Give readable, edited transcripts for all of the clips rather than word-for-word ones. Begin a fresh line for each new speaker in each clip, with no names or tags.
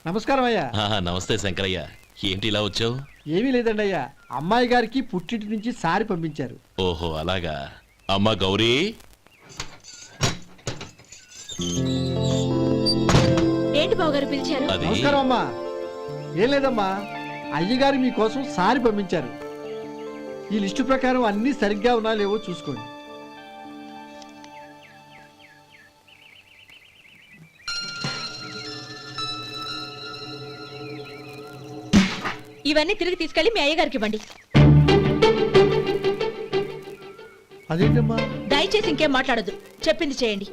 నమస్కారం అయ్యా.
నమస్తే శంకరయ్య, ఏంటి ఇలా వచ్చావు?
ఏమీ లేదండి అయ్యా, అమ్మాయి గారికి పుట్టింటి నుంచి సారి పంపించారు.
ఓహో అలాగా. అమ్మా గౌరీ,
ఏంటి బావగారు పిలిచారు?
నమస్కారం అమ్మా. ఏం లేదమ్మా, అయ్యగారు మీకోసం సారి పంపించారు. ఈ లిస్టు ప్రకారం అన్ని సరిగ్గా ఉన్నా లేవో చూసుకోండి.
ఇవన్నీ తిరిగి తీసుకెళ్లి మీ అయ్యగారికి ఇవ్వండి.
అదేంటమ్మా?
దయచేసి ఇంకేం మాట్లాడొద్దు, చెప్పింది చేయండి.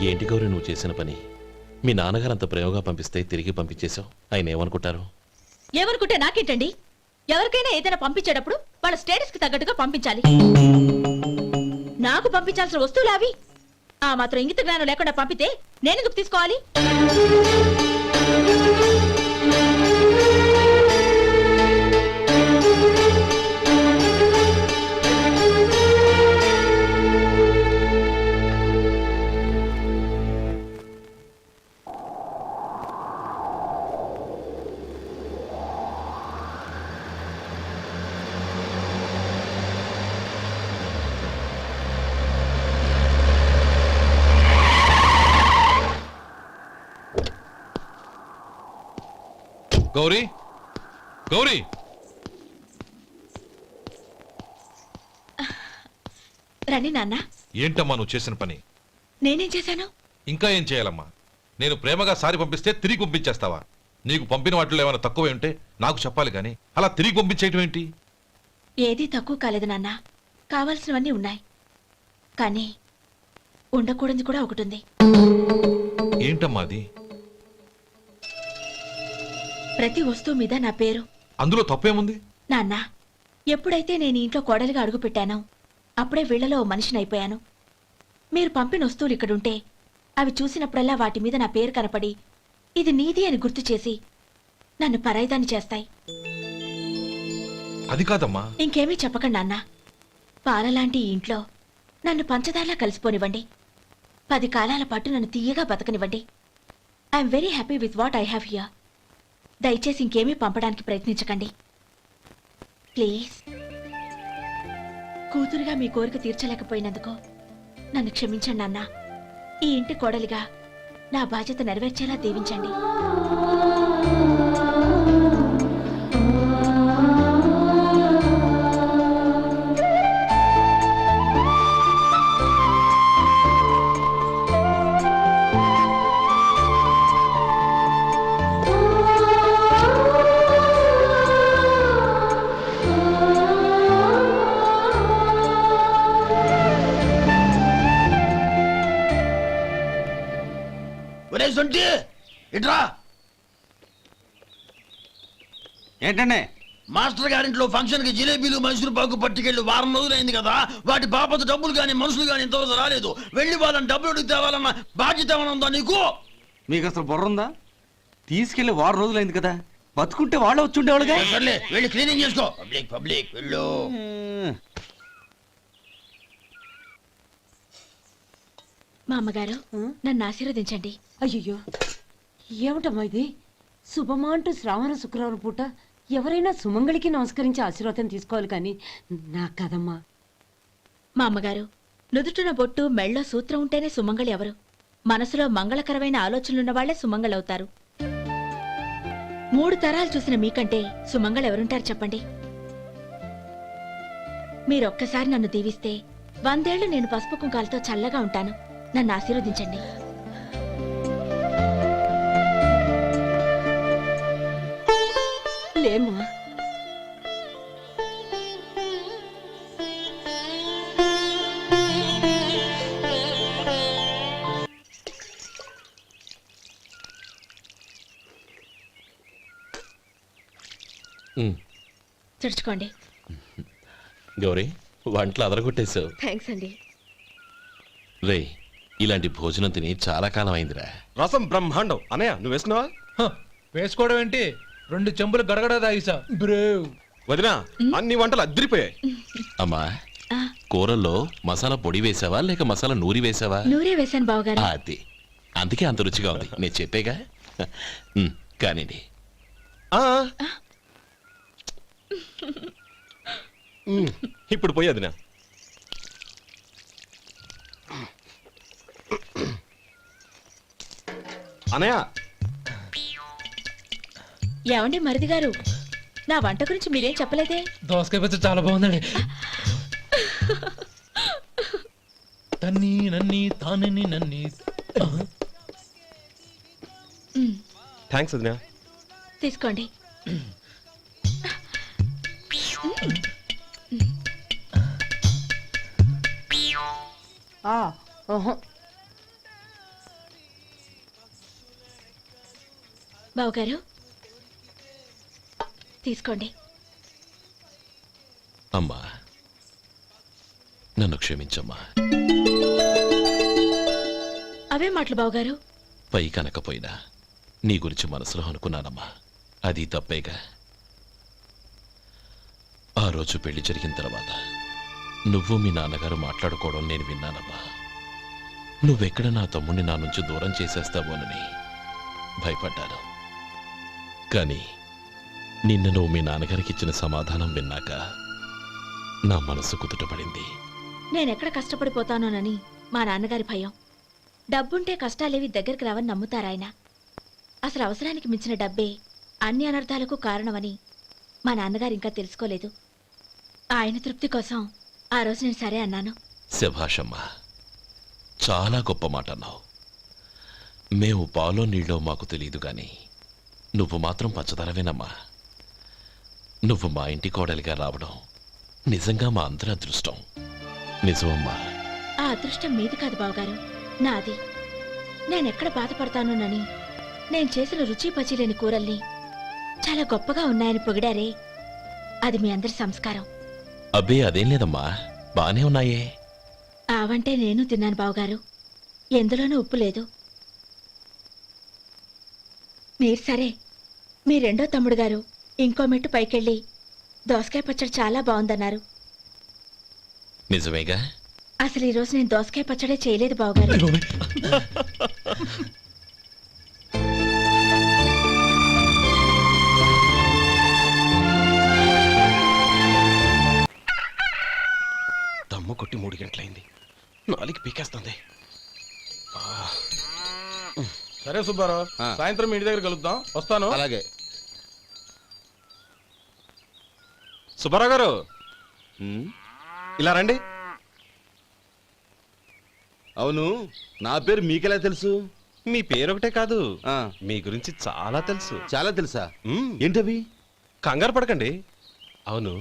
ఏంటి గౌరీ నువ్వు చేసిన పని? మీ నాన్నగారు అంత ప్రేమగా పంపిస్తే తిరిగి పంపించేశావు. ఆయన ఏమనుకుంటారు?
ఏమనుకుంటే నాకేంటండి? ఎవరికైనా ఏదైనా పంపించేటప్పుడు వాళ్ళ స్టేటస్ కి తగ్గట్టుగా పంపించాలి. నాకు పంపించాల్సిన వస్తువులు అవి. ఆ మాత్రం ఇంగిత జ్ఞానం లేకుండా పంపితే నేనెందుకు తీసుకోవాలి?
గౌరీ, గౌరీ,
రండి నాన్న.
ఏంటమ్మా నువ్వు చేసిన పని?
నేనేం చేశాను?
ఇంకా ఏం చేయాలమ్మా? నేను ప్రేమగా సారి పంపిస్తే తిరిగి పంపించేస్తావా? నీకు పంపిన వాటిలో ఏమైనా తక్కువ ఉంటే నాకు చెప్పాలి కానీ అలా తిరిగి పంపించేయటం ఏంటి?
ఏదీ తక్కువ కాలేదు నాన్న, కావాల్సినవన్నీ ఉన్నాయి. కానీ ఉండకూడదు కూడా ఒకటి ఉంది.
ఏంటమ్మా అది?
ప్రతి వస్తువు మీద నా పేరు.
అందులో తప్పేముంది?
నాన్న, ఎప్పుడైతే నేను ఇంట్లో కోడలిగా అడుగు పెట్టానో అప్పుడే వీళ్లలో ఓ మనిషిని అయిపోయాను. మీరు పంపిన వస్తువులు ఇక్కడుంటే అవి చూసినప్పుడల్లా వాటి మీద నా పేరు కనపడి ఇది నీది అని గుర్తు చేసి నన్ను పరాయిదాన్ని చేస్తాయి.
అది కాదమ్మా.
ఇంకేమీ చెప్పకండి నాన్న. పాలలాంటి ఈ ఇంట్లో నన్ను పంచదారలా కలిసిపోనివ్వండి. 10 కాలాల పాటు నన్ను తీయగా బతకనివ్వండి. I'm very happy with what I have here. దయచేసి ఇంకేమీ పంపడానికి ప్రయత్నించకండి ప్లీజ్. కూతురుగా మీ కోరిక తీర్చలేకపోయినందుకు నన్ను క్షమించండి నాన్న. ఈ ఇంటి కోడలిగా నా బాధ్యత నెరవేర్చేలా దీవించండి.
ఏంటండి?
మాస్టర్ గారింట్లో ఫంక్షన్ కి జిలేబీలు మైసూరు పాకు పట్టుకెళ్ళి వారం రోజులైంది కదా. వాటి బాపత డబ్బులు కానీ మనుషులు కానీ ఇంతవరకు రాలేదు. వెళ్ళి వాళ్ళని డబ్బులు అడిగి తేవాలన్న బాధ్యత ఏమైనా ఉందా నీకు?
మీకు అసలు బుర్ర ఉందా? తీసుకెళ్లి వారం రోజులైంది కదా, బతుకుంటే వాళ్ళు వచ్చి ఉండేవాళ్ళుగా.
సర్లే వెళ్ళి క్లీనింగ్ చేసుకో. పబ్లిక్ పబ్లిక్ వెళ్ళు.
మా అమ్మగారు నన్ను ఆశీర్వదించండి.
అయ్యో, ఏమిటమ్మా ఇది? శుభమా అంటూ శ్రావణ శుక్రవారం పూట ఎవరైనా సుమంగళికి నమస్కరించి ఆశీర్వాదం తీసుకోవాలి కానీ నాకు కదమ్మా.
మా అమ్మగారు, నుదుటిన బొట్టు మెళ్ళో సూత్రం ఉంటేనే సుమంగళి ఎవరు? మనసులో మంగళకరమైన ఆలోచనలున్న వాళ్లే సుమంగళవుతారు. 3 తరాలు చూసిన మీకంటే సుమంగళెవరుంటారు చెప్పండి? మీరొక్కసారి నన్ను దీవిస్తే 100 ఏళ్లు నేను పసుపు కుంకాలతో చల్లగా ఉంటాను. నన్ను ఆశీర్వదించండి.
లేమ్మా,
ఉమ్.
తుడుచుకోండి.
గౌరీ వంటలు అదరగొట్టేశావు.
థ్యాంక్స్ అండి.
రే ఇలాంటి భోజనం తిని చాలా కాలం అయిందిరా.
రసం బ్రహ్మాండం. అనయ్య నువ్వు వేసుకున్నావా?
వేసుకోవడం ఏంటి, 2 చెంబులు గడగడ తాగిసా బ్రేవ్.
వదినా అన్ని వంటలు అద్దరిపోయాయి.
అమ్మా
ఆ,
కూరల్లో మసాలా పొడి వేసావా లేక మసాలా నూరి వేసావా?
నూరే వేశాను బావగారు.
అది అందుకే అంత రుచిగా ఉంది. నేను చెప్పేగా. కానివ్వండి.
ఆ. ఇప్పుడు పోయి వదినా. అనయ్య
ఏమండి మరిది గారు, నా వంట గురించి మీరేం చెప్పలేదే?
దోసకాయ పచ్చడి చాలా బాగుందండి. తన్ని నన్ని తానని నన్ని.
థ్యాంక్స్ వదినా.
తీసుకోండి.
ఓహో.
బావగారు తీసుకోండి.
అమ్మా నన్ను క్షమించమ్మా.
అవే మాటలు బావగారు.
పై కనకపోయినా నీ గురించి మనసులో అనుకున్నానమ్మా. అది తప్పేగా. ఆ రోజు పెళ్లి జరిగిన తర్వాత నువ్వు మీ నాన్నగారు మాట్లాడుకోవడం నేను విన్నానమ్మా. నువ్వెక్కడ నా తమ్ముడిని నా నుంచి దూరం చేసేస్తావోనని భయపడ్డాను. కానీ నిన్న నువ్వు మీ నాన్నగారికి ఇచ్చిన సమాధానం విన్నాక నా మనసు కుదుటపడింది.
నేనెక్కడ కష్టపడిపోతానోనని మా నాన్నగారి భయం. డబ్బుంటే కష్టాలేవి దగ్గరికి రావని నమ్ముతారాయన. అసలు అవసరానికి మించిన డబ్బే అన్ని అనర్థాలకు కారణమని మా నాన్నగారు ఇంకా తెలుసుకోలేదు. ఆయన తృప్తి కోసం ఆ రోజు నేను సరే అన్నాను.
శభాషమ్మా, చాలా గొప్ప మాట అన్నావు. మేము పాలో నీళ్ళో మాకు తెలియదు గాని నువ్వు మాత్రం పచ్చదనవేనమ్మా. నువ్వు మా ఇంటి కోడలిగా రావడం నిజంగా మా అందరి అదృష్టం. నిజమమ్మా.
ఆ అదృష్టం మీది కాదు బావగారు, నాది. నేనెక్కడ బాధపడతానోనని నేను చేసిన రుచి పచిలేని కూరల్ని చాలా గొప్పగా ఉన్నాయని పొగిడారే, అది మీ అందరి సంస్కారం.
అబ్బే అదేం లేదమ్మా, బానే ఉన్నాయే.
ఆవంటే నేను తిన్నాను బావగారు, ఎందులోనూ ఉప్పు లేదు. మీరు సరే, మీ రెండో తమ్ముడు గారు ఇంకో మెట్టు పైకెళ్ళి దోసకాయ పచ్చడి చాలా బాగుందన్నారు.
నిజమేగా.
అసలు ఈరోజు నేను దోసకాయ పచ్చడే చేయలేదు బావగారు.
దమ్ము కొట్టి 3 గంటలైంది. 4కి పీకేస్తుంది.
సరే సుబ్బారావు, సాయంత్రం మీ ఇంటి దగ్గర కలుద్దాం. వస్తాను.
అలాగే.
సుబ్బారావు గారు ఇలా రండి.
అవును, నా పేరు మీకెలా తెలుసు?
మీ పేరు ఒకటే కాదు,
ఆ,
మీ గురించి చాలా తెలుసు.
చాలా తెలుసా?
మ్మ్.
ఏంటవి?
కంగారు పడకండి. అవును,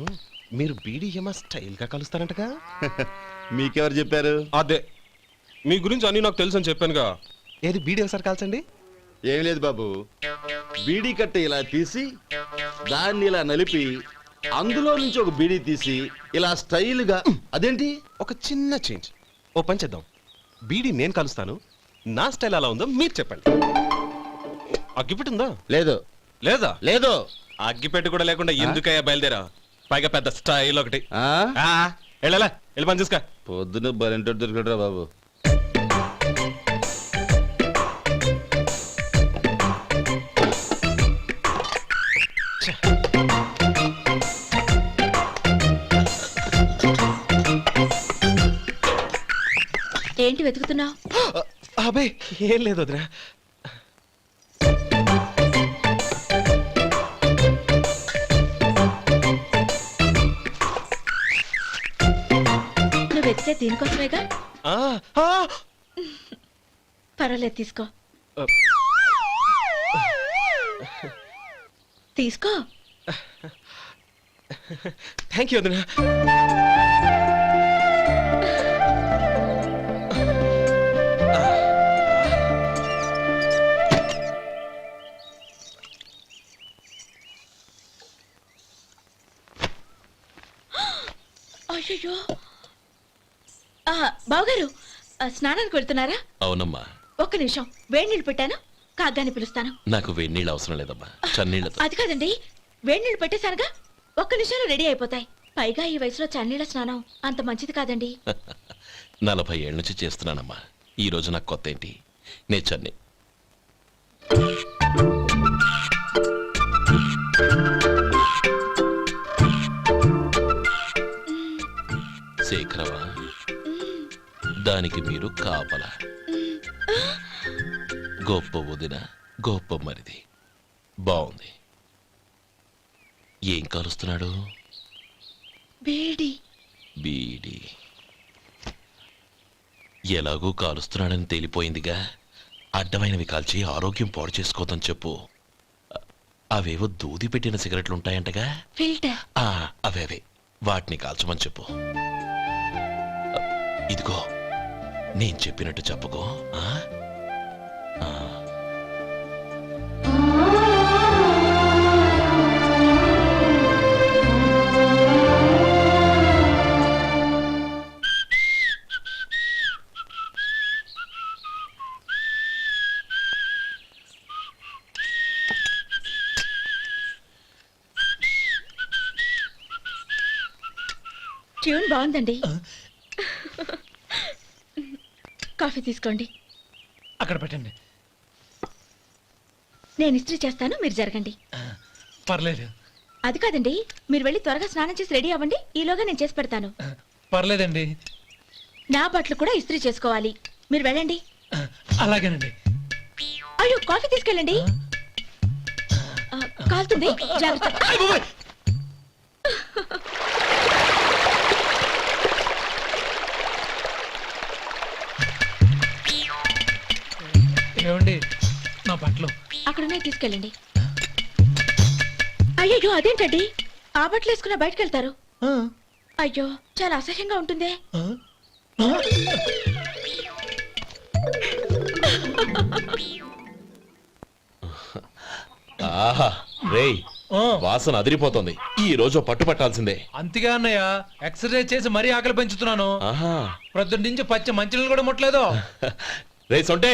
మీరు బీడీఎం స్టైల్ గా కలుస్తారంటగా?
మీకెవరు చెప్పారు?
అదే మీ గురించి అన్ని నాకు తెలుసు అని చెప్పానుగా. ఏది బీడీ ఒకసారి కాల్చండి.
ఏం లేదు బాబు, బీడీ కట్ట ఇలా తీసి దాన్ని ఇలా నలిపి అందులో నుంచి ఒక బీడీ తీసి ఇలా స్టైల్గా. అదేంటి?
ఒక చిన్న చేంజ్. ఓ పని చేద్దాం, బీడీ నేను కలుస్తాను, నా స్టైల్ అలా ఉందో మీరు చెప్పండి. అగ్గిపెట్టి ఉందా?
లేదు.
లేదా?
లేదు.
అగ్గిపెట్టి కూడా లేకుండా ఎందుకయ్యా బయలుదేరా? పైగా పెద్ద స్టైల్ ఒకటి.
ఆ?
వెళ్ళాలా, వెళ్ళి పని చూసుకో.
పొద్దున బలింటోడు దొరికడరా బాబు.
ఏంటి వెతుకుతున్నావు?
అబే ఏం లేదు వదినా.
నువ్వు వెతికే దీనికోసమేగా.
ఆ, ఆ.
పర్వాలేదు, తీసుకో. తీసుకో.
థ్యాంక్ యూ వదినా.
బావగారు స్నానానికి వెళ్తున్నారా?
అవునమ్మా.
ఒక్క నిమిషం, వేడి నీళ్ళు పెట్టాను, కాగ్గాని పిలుస్తాను.
నాకు వేడి నీళ్ళు అవసరం లేదమ్మా, చన్నీళ్ళతో.
అది కాదండి, వేడి నీళ్ళు పెట్టేశానుగా, ఒక్క నిమిషంలో రెడీ అయిపోతాయి. పైగా ఈ వయసులో చన్నీళ్ళ స్నానం అంత మంచిది కాదండి.
40 ఏళ్ళ నుంచి చేస్తున్నానమ్మా. ఈ రోజు నాకు కొత్త ఏంటి? నే చన్ని. శేఖరవా, దానికి మీరు కాపలా. గొప్ప వదిన, గొప్ప మరిది. బాగుంది. ఏం కలుస్తున్నాడు?
వేడి.
బీడి. ఎలాగూ కాలుస్తున్నాడని తేలిపోయిందిగా, అడ్డమైనవి కాల్చి ఆరోగ్యం పాడు చేసుకోదని చెప్పు. అవేవో దూది పెట్టిన సిగరెట్లు ఉంటాయంటగా,
ఫిల్టర్.
అవే వాటిని కాల్చమని చెప్పు. ఇదిగో, నేను చెప్పినట్టు చెప్పుకో.
ట్యూన్ బాగుందండి. కాఫీ తీసుకోండి.
అక్కడ పెట్టండి.
నేను ఇస్త్రీ చేస్తాను, మీరు జరగండి.
పర్లేదు.
అది కాదండి, మీరు వెళ్ళి త్వరగా స్నానం చేసి రెడీ అవ్వండి, ఈలోగా నేను చేసి పెడతాను.
పర్లేదండి.
నా బట్టలు కూడా ఇస్త్రీ చేసుకోవాలి, మీరు వెళ్ళండి.
అలాగేనండి.
అయ్యో, కాఫీ తీసుకెళ్ళండి. కాలుతుంది, జాగ్రత్త.
ఏమండి, నా బట్టలు
అక్కడనే తీసుకెళ్ళండి. అయ్యో, అదేంటండి, ఆ బట్టలు వేసుకున్న బయటకు వెళ్తారు? అయ్యో, చాలా అసహ్యంగా ఉంటుందే.
ఆహా రేయ్, వాసన అదిరిపోతుంది. ఈ రోజు పట్టు పట్టాల్సిందే.
అంతగా అన్నయ్య, ఎక్సర్సైజ్ చేసి మరీ ఆకలి పెంచుతున్నాను.
ఆహా,
ప్రొద్దున నుంచి పచ్చ మంచినీళ్ళు కూడా ముట్టలేదు.
రే సొంటే,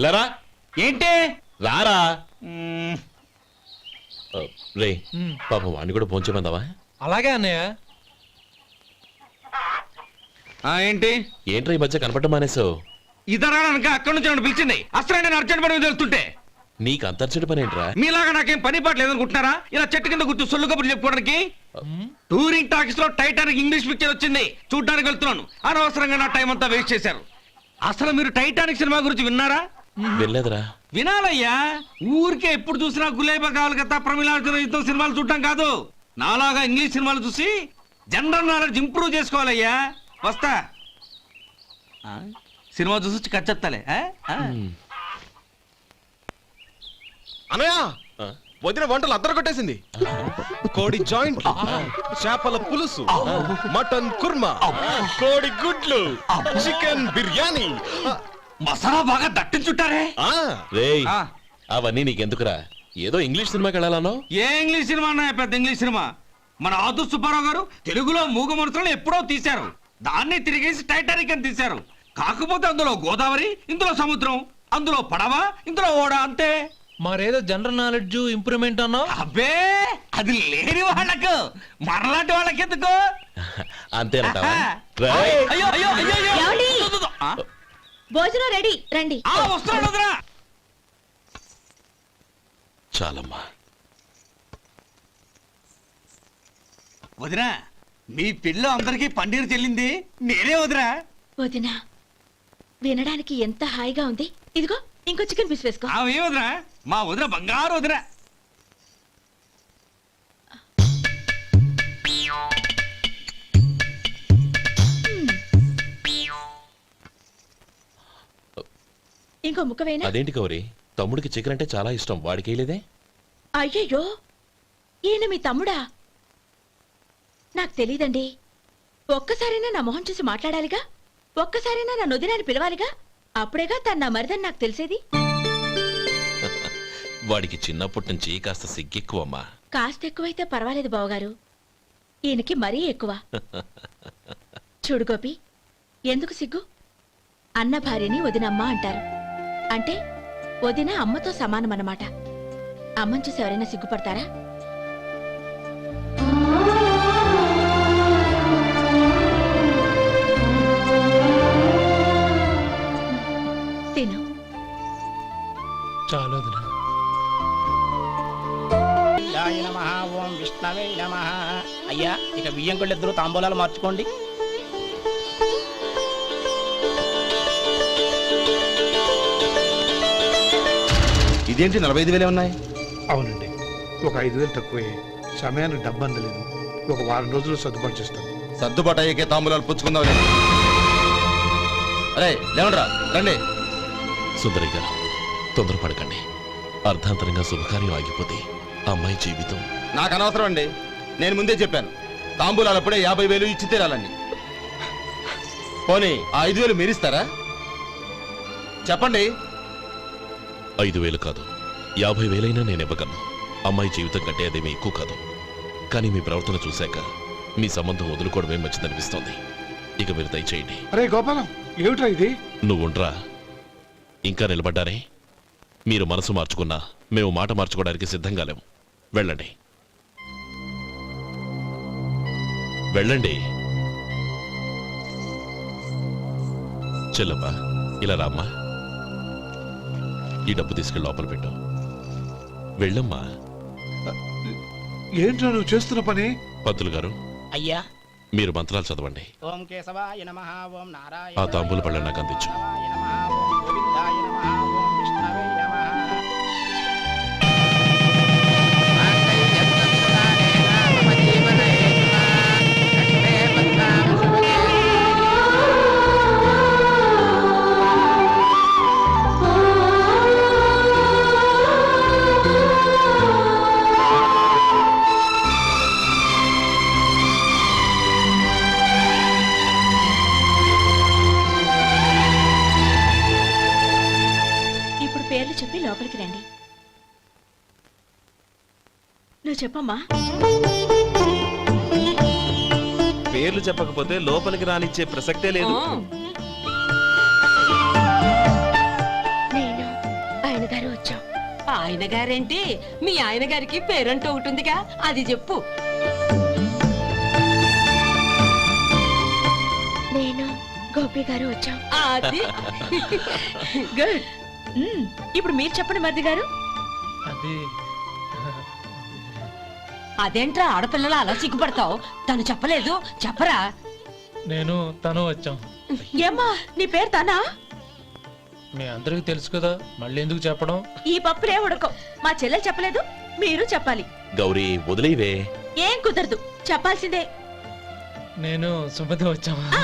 లరా.
ఏంటి?
రారా. రే, పాపం వాడిని కూడా పోంచమందావా?
అలాగే అన్నయ్య.
ఏంటి?
ఏంట్రా ఈ మధ్య కనపడడం మానేసావు?
ఇదరా అక్కడి నుంచి నన్ను పిలిచింది. అసలు నేను అర్జెంట్ పని తెలుస్తుంటే
నీకు అంతర్చడి పని ఏంట్రా?
మీలాగా నాకేం పని పాట లేదనుకుంటున్నారా? ఇలా చెట్టు కింద కూర్చో సొల్లు కబుర్లు చెప్పుకోవడానికి. టూరింగ్ టాకీస్ లో టైటానిక్ ఇంగ్లీష్ పిక్చర్ వచ్చింది, చూడ్డానికి వెళ్తున్నాను. అనవసరంగా నా టైం అంతా వేస్ట్ చేశారు. అసలు మీరు టైటానిక్ సినిమా గురించి విన్నారా?
వెళ్ళలేదురా.
వినాలయ్యా. ఊరికే ఎప్పుడు చూసినా గులేబా కావాలి కదా, ప్రమిళార్జున సినిమాలు చూడటం కాదు. నాలాగా ఇంగ్లీష్ సినిమాలు చూసి జనరల్ నాలెడ్జ్ ఇంప్రూవ్ చేసుకోవాలయ్యా. వస్తా. సినిమా చూసి కచ్చెత్తాలే.
అనయా, వదిన వంటలు అద్దరు కొట్టేసింది. కోడి జాయింట్, చేపల పులుసు, మటన్ కుర్మా, కోడి గుడ్లు, చికెన్ బిర్యానీ,
మసాలా బాగా దట్టించుంటారే.
రేయ్, అవన్నీ నీకెందుకురా? ఏదో ఇంగ్లీష్ సినిమాకి వెళ్ళాలనో?
ఏ ఇంగ్లీష్ సినిమా అన్నా? పెద్ద ఇంగ్లీష్ సినిమా. మన ఆదు సుబ్బారావు గారు తెలుగులో మూగ మనుషులను ఎప్పుడో తీశారు. దాన్ని తిరిగేసి టైటానిక్ అని తీశారు. కాకపోతే అందులో గోదావరి, ఇందులో సముద్రం, అందులో పడవ, ఇందులో ఓడ, అంతే.
మరేదో జనరల్ నాలెడ్జ్ ఇంప్రూవ్మెంట్ అన్నా?
అబ్బే, అది లేని వాళ్ళకు, మరలాంటి వాళ్ళకి ఎందుకు?
అంతేనంటావా?
అయ్యో అయ్యో అయ్యో అయ్యో.
ఏమండి?
ఆ?
భోజనం రెడీ, రండి.
వస్తున్నాడు వదరా.
చాలమ్మా.
వదినా, మీ పిల్ల అందరికీ పన్నీరు చెల్లింది నేనే వదినా.
వదినా, వినడానికి ఎంత హాయిగా ఉంది. ఇదిగో ఇంకో చికెన్ పీస్ వేసుకో.
ఏ వదినా, మా వదిన బంగారు వదినా.
ఇంకో ముక్క వేయనా?
అదేంటి గౌరీ, తమ్ముడికి చికెన్ అంటే చాలా ఇష్టం, వాడికి వేయలేదే?
అయ్యయ్యో, ఈయన మీ తమ్ముడా? నాకు తెలీదండి. ఒక్కసారైనా నా మొహం చూసి మాట్లాడాలిగా, ఒక్కసారైనా నా నొదినాన్ని పిలవాలిగా, అప్పుడేగా తను నా మరిదని నాకు తెలిసేది.
వాడికి చిన్నప్పటి నుంచి కాస్త సిగ్గెక్కువమ్మా.
కాస్త ఎక్కువైతే పర్వాలేదు బావగారు, ఈయనకి మరీ ఎక్కువ. చూడు గోపి, ఎందుకు సిగ్గు? అన్న భార్యని వదినమ్మ అంటారు. అంటే వదిన అమ్మతో సమానమన్నమాట. అమ్మని చూసి ఎవరైనా సిగ్గుపడతారా? తిను.
చాలు వదినా.
ఓం విష్ణవే నమః. అయ్యా ఇక బియ్యం కొళ్ళిద్దరూ తాంబూలాలు మార్చుకోండి.
ఇదేంటి 45,000 ఉన్నాయి?
అవునండి, ఒక 5,000 తక్కువే. సమయానికి డబ్బు అందలేదు. ఒక వారం రోజులు సర్దుబాటు చేస్తాం.
సర్దుబాటు అయ్యే తాంబూలాలు పుచ్చుకుందాం. అరే లేవండ్రా, రండి.
సుందరి గారు, తొందరపడకండి. అర్ధాంతరంగా శుభకార్యం ఆగిపోతే అమ్మాయి జీవితం.
నాకు అనవసరం అండి, నేను ముందే చెప్పాను. తాంబూలాలు అప్పుడే 50,000 ఇచ్చి తీరాలండి. పోనీ ఆ 5,000 మీరిస్తారా? చెప్పండి.
5,000 కాదు, 50,000 నేను ఇవ్వగలను. అమ్మాయి జీవితం కంటే అదేమీ ఎక్కువ కాదు. కానీ మీ ప్రవర్తన చూశాక మీ సంబంధం వదులుకోవడమే మంచిదనిపిస్తోంది. ఇక మీరు దయచేయండి.
అరే గోపాలం, ఏమిట్రా ఇది?
నువ్వుండ్రా. ఇంకా నిలబడ్డారే? మీరు మనసు మార్చుకున్నా మేము మాట మార్చుకోవడానికి సిద్ధంగా లేము. వెళ్ళండి, వెళ్ళండి. చెల్లమ్మా, ఇలా రామ్మా. ఈ డబ్బు తీసుకెళ్ళి లోపల పెట్టు. వెళ్ళమ్మా.
ఏంట్రా నువ్వు చేస్తున్న పని?
పంతులు గారు,
అయ్యా
మీరు మంత్రాలు చదవండి.
ఓం కేశవాయ నమః. ఓం నారాయణ.
ఆ తాంబూల పళ్ళ నాకు అందించు.
ఓం గోవిందాయ నమః. ఓం విష్ణవే నమః.
ఇప్పుడు పేర్లు చెప్పి లోపలికి రండి. నువ్వు చెప్పమ్మా.
పేర్లు చెప్పకపోతే లోపలికి రానిచ్చే ప్రసక్తే లేదు.
నేను ఆయన గారు వచ్చాం.
ఆయన గారేంటి, మీ ఆయన గారికి పేరంటూ ఒకటి ఉందిగా, అది చెప్పు.
నేను గోపి గారు వచ్చాం.
అది
గుడ్. ఇప్పుడు మీరు చెప్పండి మరిది గారు.
అది
అదేంట్రా ఆడపిల్లలు అలా సిగ్గుపడతావు? తను చెప్పలేదు, చెప్పరా.
నేను తను వచ్చాం.
ఏమ్మా నీ పేరు తానా?
మీ అందరికీ తెలుసు కదా, మళ్ళీ ఎందుకు చెప్పడం?
ఈ పప్పులే ఉడకం. మా చెల్లెలు చెప్పలేదు, మీరు చెప్పాలి.
గౌరీ, వదిలేవే.
ఏం కుదరదు, చెప్పాల్సిందే.
నేను సుమతి వచ్చాం.
ఆ,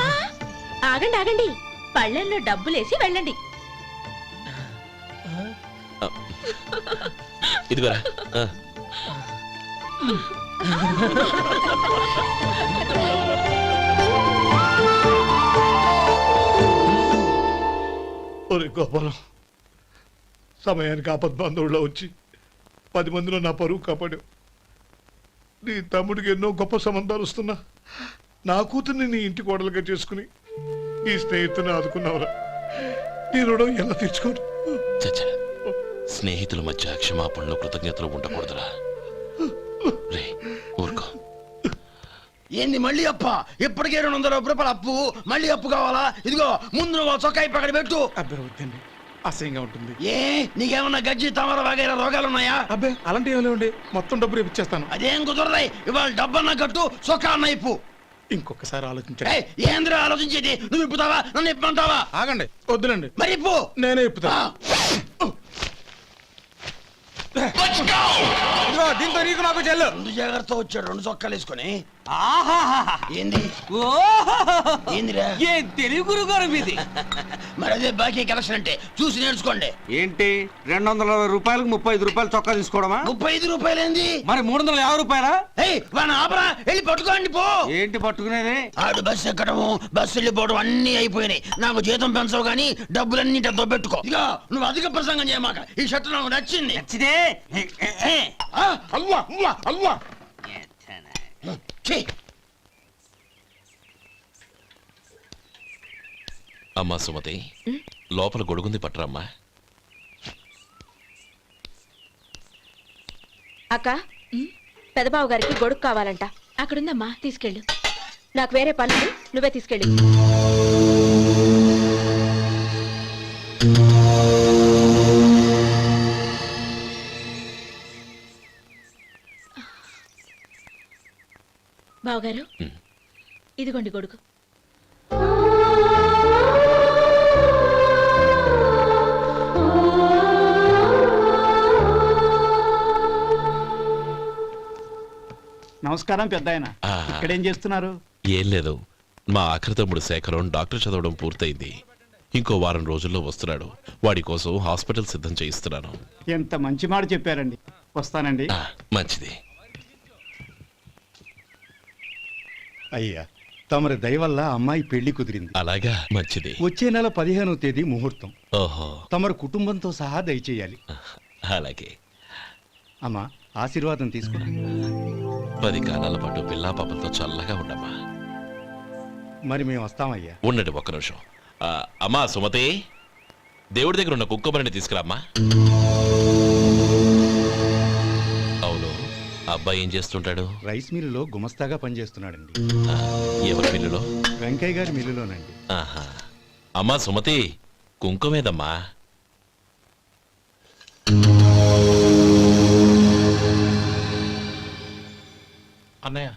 ఆగండి ఆగండి, పళ్ళెంలో డబ్బులేసి వెళ్ళండి.
ఇదిగోరా.
ఒరే గోపాలం, సమయానికి ఆపద్బంధువుల్లో వచ్చి 10 మందిలో నా పరువు కాపాడావు. నీ తమ్ముడికి ఎన్నో గొప్ప సంబంధాలు వస్తున్నా నా కూతుర్ని నీ ఇంటి కోడలుగా చేసుకుని ఈ స్నేహితుని ఆదుకున్నావురా. నీ రుణం ఎలా తీర్చుకోరు?
చచ్చా, స్నేహితుల మధ్య క్షమాపణలు కృతజ్ఞతలు ఉండకూడదురా. రే ఊరుకో.
ఏంది మళ్ళీ అప్ప? ఇప్పటికే 200 రూపాయలు అప్పు, మళ్ళీ అప్పు కావాలా? ఇదిగో ముందు నువ్వు చొక్కాయి పక్కన పెట్టు.
అబ్బే వద్దండి, అసహ్యంగా ఉంటుంది.
ఏ నీకేమన్నా గజ్జి తమర వగైరా రోగాలున్నాయా?
అబ్బే అలాంటి ఏమీ లేవండి, మొత్తం డబ్బు రేపు ఇచ్చేస్తాను.
అదేం కుదరదాయి. ఇవాళ డబ్బన్నా కట్టు, చొక్కా అన్న ఇప్పు.
ఇంకొకసారి ఆలోచించండి.
ఏయ్, ఏందిరా ఆలోచించేది? నువ్వు ఇప్పుతావా, నన్ను ఇప్పమంటావా?
ఆగండి, వద్దులండి,
మరి ఇప్పు.
నేనే ఇప్పుతా. దీంతో నీకు నాకు చెల్లు.
2 జాగ్రత్త వచ్చాడు, 2 చొక్కాలు వేసుకొని.
ఆహాహాహా.
ఏంది
ఓహోహోహో.
ఏందిరా?
ఏ తెలుగు గురుగారు మీది?
మరి అదే బాకీ కలెక్షన్ అంటే చూసి నేర్చుకోండి.
ఏంటి 220 రూపాయలకు 35 రూపాయలు చొక్కా తీసుకోవడమా?
35 రూపాయలు ఏంది?
మరి 350 రూపాయలా?
ఏయ్ వాడిని ఆపరా, వెళ్ళి పట్టుకోండి పో.
ఏంటి పట్టుకునేది?
ఆడు బస్సు ఎక్కడము, బస్సు వెళ్ళిపోవడం అన్ని అయిపోయినాయి. నాకు జీతం పెంచవు గానీ డబ్బులన్నీ దొబ్బెట్టుకో. ఇక నువ్వు అధిక ప్రసంగం చేయమాక. ఈ షర్ట్ నాకు నచ్చింది.
నచ్చితే
అల్వా అల్వా అల్వా. ఛీ.
అమ్మా సుమతి లోపల గొడుగుంది పట్టరమ్మా.
అక్క పెదబాబు గారికి గొడుగు కావాలంట. అక్కడుందమ్మా, తీసుకెళ్ళు. నాకు వేరే పనులు, నువ్వే తీసుకెళ్ళు. బావగారు, ఇదిగోండి గొడుగు.
నమస్కారం పెద్ద ఆయన.
ఆ,
ఇక్కడేం చేస్తున్నారు?
ఏం లేదు, మా ఆఖరి తమ్ముడు శేఖరం డాక్టర్ చదవడం పూర్తయింది. ఇంకో వారం రోజుల్లో వస్తున్నాడు. వాడి కోసం హాస్పిటల్ సిద్ధం చేయిస్తున్నాను.
ఎంత మంచి మాట చెప్పారండి. వస్తానండి.
మంచిది.
అయ్యా, తమరి దయ వల్ల అమ్మాయి పెళ్లి కుదిరింది.
అలాగా, మంచిది.
వచ్చే నెల 15వ తేదీ ముహూర్తం.
ఓహో,
తమరు కుటుంబంతో సహా దయచేయాలి.
అలాగే.
అమ్మా, ఆశీర్వాదం తీసుకురా.
10 కాలాల పాటు పిల్లా పాపలతో చల్లగా ఉండమ్మా.
మరి మేము వస్తామయ్యా.
ఉండండి ఒక్క నిమిషం. అమ్మా సుమతి, దేవుడి దగ్గర ఉన్న కుక్కమరిని తీసుకురామ్మా. అవును, అబ్బాయి ఏం చేస్తుంటాడు?
రైస్ మిల్లులో గుమస్తాగా పనిచేస్తున్నాడండి.
ఎవరి మిల్లులో?
వెంకయ్య గారి మిల్లులోనండి.
ఆహా. అమ్మా సుమతి, కుంకుమేదమ్మా?
అన్నయ్య,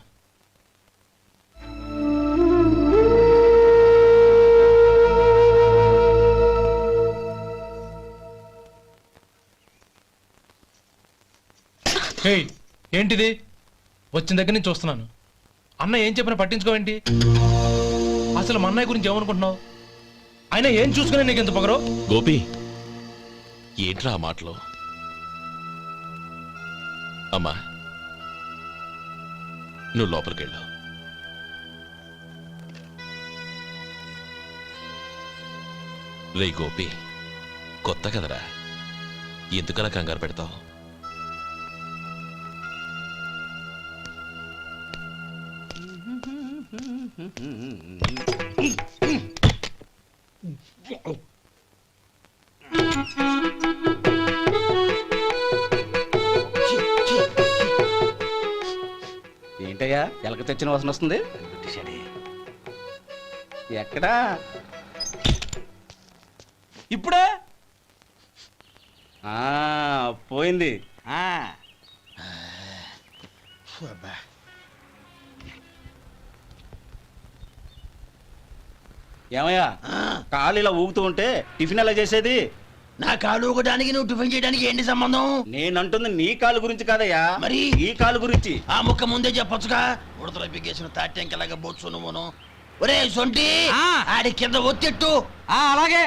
హేయ్, ఏంటిది? వచ్చిన దగ్గర నుంచి చూస్తున్నాను. అన్న ఏం చెప్పినా పట్టించుకోవేంటి? అసలు మా అన్నయ్య గురించి ఏమనుకుంటున్నావు? ఆయన ఏం చూసుకునే నీకు ఎంత పొగరు?
గోపి, ఏంట్రా ఆ మాటలు? అమ్మా, నువ్వు లోపలికెళ్ళు. రే గోపి, కొత్త కదరా, ఎందుకలా కంగారు పెడతావు?
ఏంటయ్యా ఎలక తెచ్చిన వాసన వస్తుంది? ఎక్కడా? ఇప్పుడే పోయింది. ఏమయ్యా, కాలు ఇలా ఊగుతూ ఉంటే టిఫిన్ ఎలా చేసేది?
నా కాలు ఊగడానికి నువ్వు టిఫిన్ చేయడానికి ఏంటి సంబంధం?
నేనంటుంది నీ కాలు గురించి కాదయ్యా,
మరి
ఈ కాలు గురించి.
ఆ ముక్క ముందే చెప్పొచ్చుగా. ఉడతలో పిగేసిన తాట్యంకలాగా బొచ్చు నువ్వును. ఒరే సొంటి, ఆడి కింద ఒత్తిట్టు.
అలాగే.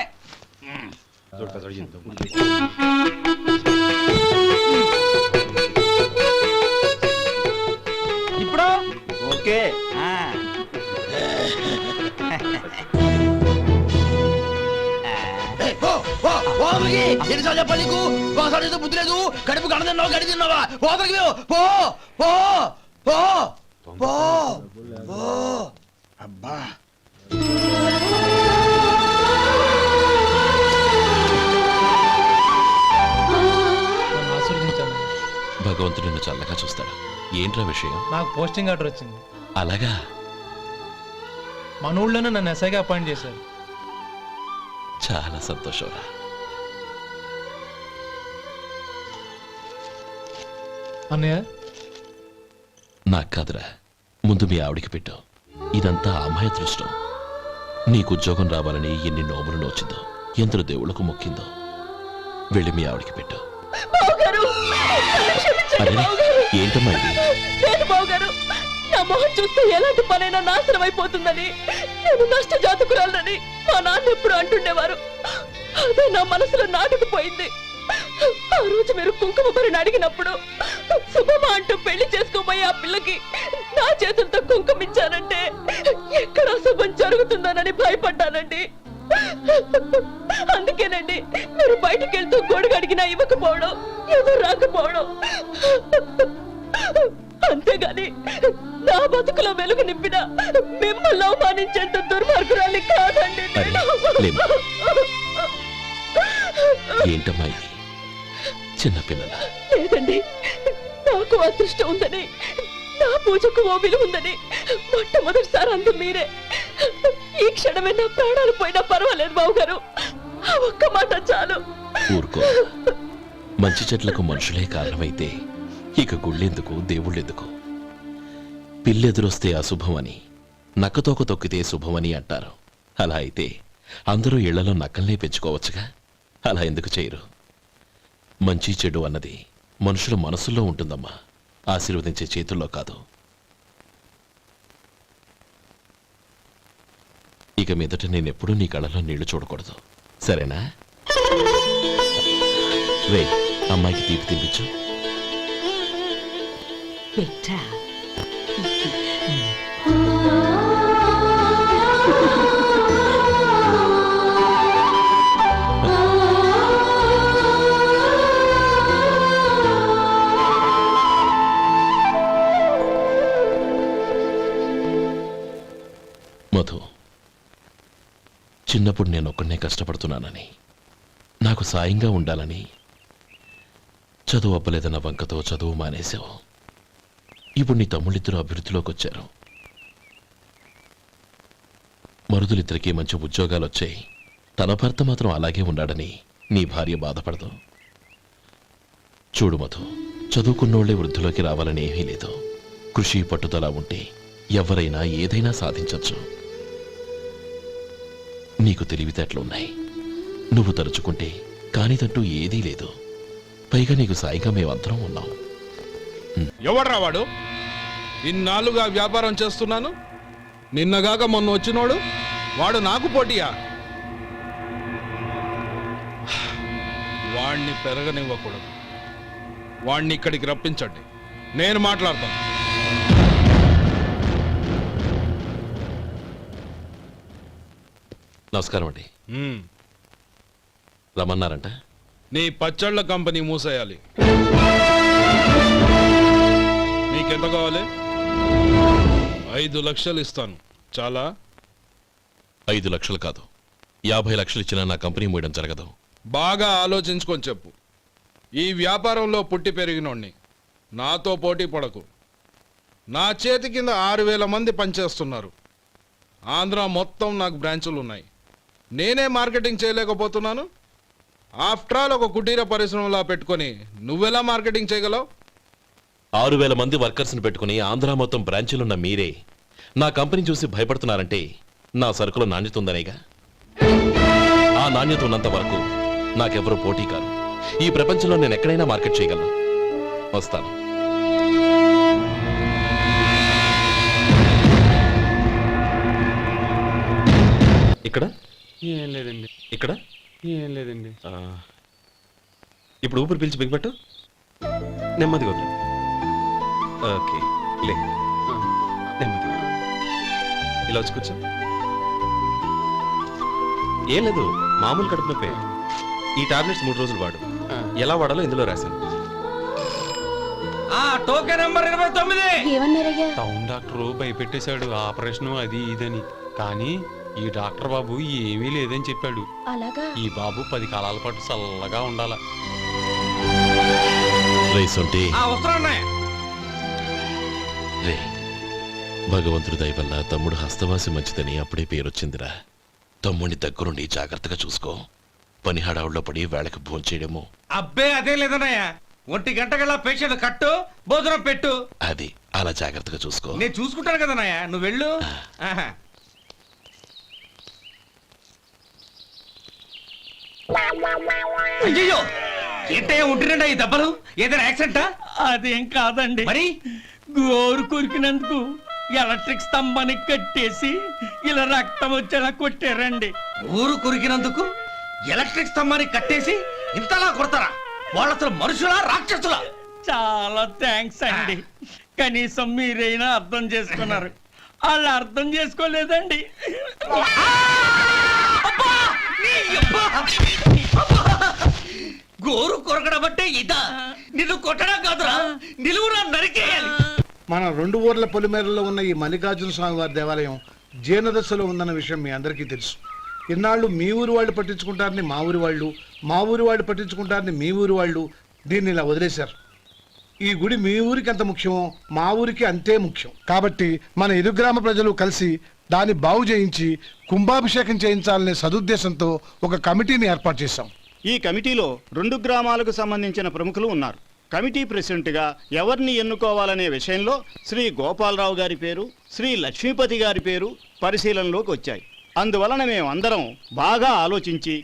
ఇప్పుడు ఓకే.
ఎన్నిసార్లు చెప్పాలి నీకు? ఒకసారి ఏదో బుద్ధి లేదు. కడుపు కడదన్నావు, గడి తిన్నావా? పోతకి పో పో పో పో పో. అబ్బా,
నన్ను ఆశీర్వదించాను.
భగవంతుడు నిన్ను చల్లగా చూస్తాడు. ఏంట్రా విషయం?
నాకు పోస్టింగ్ ఆర్డర్ వచ్చింది.
అలాగా?
మన ఊళ్ళోనే నన్ను ఎస్ఐగా అపాయింట్ చేశారు.
చాలా సంతోషంరా.
అన్నయ్య,
నాకు కాదురా, ముందు మీ ఆవిడికి పెట్టు. ఇదంతా అమ్మాయి అదృష్టం. నీకు ఉద్యోగం రావాలని ఎన్ని నోములు నోచిందో, ఎందరు దేవుళ్లకు మొక్కిందో. వెళ్ళి మీ ఆవిడికి పెట్టు. అరే, ఏంటమ్మా ఇది?
బావగారు, నా మొహం చూస్తే ఎలాంటి పనైనా నాశనం అయిపోతుందని, నేను నష్ట జాతకురాలని మా నాన్న ఎప్పుడు అంటుండేవారు. అదే నా మనసులో నాటుకుపోయింది. ఆ రోజు మీరు కుంకుమ భరిని అడిగినప్పుడు శుభమా అంటూ పెళ్లి చేసుకోబోయే ఆ పిల్లకి నా చేతులతో కుంకుమ ఇచ్చానంటే ఎక్కడ శుభం జరుగుతుందోనని భయపడ్డానండి. అందుకేనండి మీరు బయటికి వెళ్తూ గొడుగు అడిగినా ఇవ్వకపోవడం, ఎవరు రాకపోవడం. అంతేగాని నా బతుకులో వెలుగు నింపిన మిమ్మల్ని అవమానించేంత దుర్మార్గురాలి కాదండి.
అరే, లేమ్మా. ఏంటమ్మా ఇది? చిన్నపిల్లల
లేదండి, నాకు అదృష్టం ఉందని, నా పూజకు ఓ విలువ ఉందని మొట్టమొదటిసారి అందు మీరే. ఈ క్షణమే నా ప్రాణాలు పోయినా పర్వాలేదు బావగారు, ఆ ఒక్క మాట చాలు.
ఊరుకో. మంచి చెట్లకు మనుషులే కారణమైతే ఇక గుళ్ళెందుకు, దేవుళ్ళెందుకు? పిల్లెదురొస్తే అశుభం అని, నక్కతోక తొక్కితే శుభమని అంటారు. అలా అయితే అందరూ ఇళ్లలో నక్కల్నే పెంచుకోవచ్చుగా. అలా ఎందుకు చేయరు? మంచి చెడు అన్నది మనుషుల మనసుల్లో ఉంటుందమ్మా, ఆశీర్వదించే చేతుల్లో కాదు. ఇక మీదట నేనెప్పుడూ నీ కళ్ళలో నీళ్లు చూడకూడదు, సరేనా? రే, అమ్మాయికి తీపి తినిపించు.
పెట్టా.
మధు, చిన్నప్పుడు నేను ఒక్కడనే కష్టపడుతున్నానని, నాకు సాయంగా ఉండాలని చదువు అవ్వలేదన్న వంకతో చదువు మానేశావు. ఇప్పుడు నీ తమ్ముళ్ళిద్దరూ అభివృద్ధిలోకి వచ్చారు. మరుదులిద్దరికీ మంచి ఉద్యోగాలు వచ్చాయి. తన భర్త మాత్రం అలాగే ఉన్నాడని నీ భార్య బాధపడదు. చూడు మధు, చదువుకున్నోళ్లే వృద్ధిలోకి రావాలని ఏమీ లేదు. కృషి పట్టుదల ఉంటే ఎవరైనా ఏదైనా సాధించవచ్చు. నీకు తెలివితేటలున్నాయి. నువ్వు తలుచుకుంటే కానిదంటూ ఏదీ లేదు. పైగా నీకు సాయిగా మేమందరం ఉన్నాం.
ఎవడ్రా వాడు? ఇన్నాళ్ళుగా వ్యాపారం చేస్తున్నాను, నిన్నగాక మొన్న వచ్చినోడు వాడు నాకు పోటీయా? వాణ్ణి పెరగనివ్వకూడదు. వాణ్ణి ఇక్కడికి రప్పించండి, నేను మాట్లాడతాను.
నమస్కారం అండి. రమ్మన్నారంట?
నీ పచ్చళ్ళ కంపెనీ మూసేయాలి. నీకెంత కావాలి? 5 లక్షలు ఇస్తాను. చాలా?
5 లక్షలు కాదు, 50 లక్షలు ఇచ్చినా నా కంపెనీ మూయడం జరగదు.
బాగా ఆలోచించుకొని చెప్పు. ఈ వ్యాపారంలో పుట్టి పెరిగినోడ్ని, నాతో పోటీ పడకు. నా చేతి కింద 6,000 మంది పనిచేస్తున్నారు. ఆంధ్ర మొత్తం నాకు బ్రాంచులు ఉన్నాయి. నేనే మార్కెటింగ్ చేయలేకపోతున్నాను. ఆఫ్టర్ ఆల్ ఒక కుటీర పరిశ్రమలా పెట్టుకొని నువ్వెలా మార్కెటింగ్ చేయగలవు?
6,000 మంది వర్కర్స్ని పెట్టుకుని ఆంధ్ర మొత్తం బ్రాంచీలున్న మీరే నా కంపెనీ చూసి భయపడుతున్నారంటే నా సరుకులో నాణ్యత ఉందనేగా. ఆ నాణ్యత ఉన్నంత వరకు నాకెవరూ పోటీ కాదు. ఈ ప్రపంచంలో నేను ఎక్కడైనా మార్కెట్ చేయగలను. వస్తాను. ఇక్కడ
ఏం లేదండి.
ఇక్కడ
ఏం లేదండి.
ఇప్పుడు ఊపిరి పీల్చి బిగ్బట్టు, నెమ్మదిగా వదిలే. ఓకే, లే, నెమ్మదిగా ఇలా వచ్చి కూర్చో. ఏం లేదు, మామూలు కడుపు నొప్పే. ఈ టాబ్లెట్స్ 3 రోజులు వాడు. ఎలా వాడాలో ఇందులో రాశాను.
Token number 29.
ఏమన్నారయ్యా?
టౌన్ డాక్టరు భయపెట్టేశాడు, ఆపరేషన్ అది ఇదని. కానీ ఈ డాక్టర్ బాబు ఏమీ లేదని చెప్పాడు.
అలాగా?
ఈ బాబు 10 కాలాల పాటు చల్లగా ఉండాల.
రే, భగవంతుడి దయ వల్ల తమ్ముడు హస్తవాసి మంచిదని అప్పుడే పేరొచ్చిందిరా. తమ్ముడిని దగ్గరుండి జాగ్రత్తగా చూసుకో. పని హడావుల్లో పడి వేళకి భోంచేయడము.
అబ్బే అదే లేదన్నయ్య. 1 గంటకల్లా పేషెంట్ కట్టు, భోజనం పెట్టు.
అది అలా జాగ్రత్తగా చూసుకో.
నేను చూసుకుంటాను కదన్నయ్య, నువ్వు వెళ్ళు. అయ్యో, ఏంటయ్యా ఉంటున్నా ఈ దెబ్బలు? ఏదైనా యాక్సిడెంటా?
అదేం కాదండి,
మరి
గోరు కొరికినందుకు ఎలక్ట్రిక్ స్తంభానికి కట్టేసి ఇలా రక్తం వచ్చేలా కొట్టారండి.
ఊరు కొరికినందుకు ఎలక్ట్రిక్ స్తంభానికి కట్టేసి ఇంతలా కొడతారా? వాళ్ళు అసలు మనుషులా, రాక్షసులా?
చాలా థ్యాంక్స్ అండి, కనీసం మీరైనా అర్థం చేసుకున్నారు. వాళ్ళు అర్థం చేసుకోలేదండి.
గోరు కొరకడం అంటే ఇదా? నిన్ను కొట్టడం కాదురా, నిలువురా నరికేయాలి.
మన 2 ఊర్ల పొలిమేరలో ఉన్న ఈ మల్లికార్జున స్వామి వారి దేవాలయం జీర్ణదశలో ఉందన్న విషయం మీ అందరికీ తెలుసు. ఇన్నాళ్ళు మీ ఊరు వాళ్ళు పట్టించుకుంటారని మా ఊరి వాళ్ళు, మా ఊరి వాళ్ళు పట్టించుకుంటారని మీ ఊరి వాళ్ళు దీన్ని ఇలా వదిలేశారు. ఈ గుడి మీ ఊరికి ఎంత ముఖ్యమో మా ఊరికి అంతే ముఖ్యం. కాబట్టి మన ఇరు గ్రామ ప్రజలు కలిసి దాన్ని బాగు చేయించి కుంభాభిషేకం చేయించాలనే సదుద్దేశంతో ఒక కమిటీని ఏర్పాటు చేశాం.
ఈ కమిటీలో 2 గ్రామాలకు సంబంధించిన ప్రముఖులు ఉన్నారు. కమిటీ ప్రెసిడెంట్గా ఎవరిని ఎన్నుకోవాలనే విషయంలో శ్రీ గోపాలరావు గారి పేరు, శ్రీ లక్ష్మీపతి గారి పేరు పరిశీలనలోకి వచ్చాయి. అందువలన మేమందరం బాగా ఆలోచించి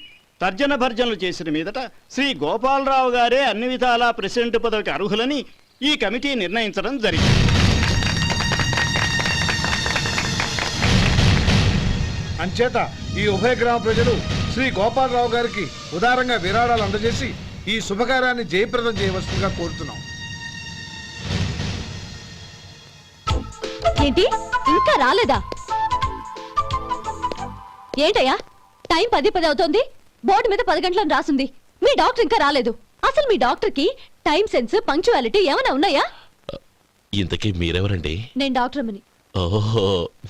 తర్జన భర్జనలు చేసిన మీదట శ్రీ గోపాలరావు గారే అన్ని విధాలా ప్రెసిడెంట్ పదవికి అర్హులని ఈ కమిటీ నిర్ణయించడం జరిగింది.
అంచేత ఈ ఉభయ గ్రామ ప్రజలు శ్రీ గోపాలరావు గారికి ఉదారంగా విరాళాలు అందజేసి ఈ శుభకార్యాన్ని జయప్రదం చేయవలసిందిగా కోరుతున్నాం.
ఏంటి ఇంకా రాలేదా? ఏంటయ్యా టైం 10 అవుతోంది, బోర్డు మీద 10 గంటలను రాసుంది. మీ డాక్టర్ ఇంకా రాలేదు. అసలు మీ డాక్టర్ కి టైం సెన్స్, పంక్చువాలిటీ ఏమైనా ఉన్నాయా?
ఇంతకీ మీరెవరండి?
నేను డాక్టర్ అమ్మని.
ఓహో,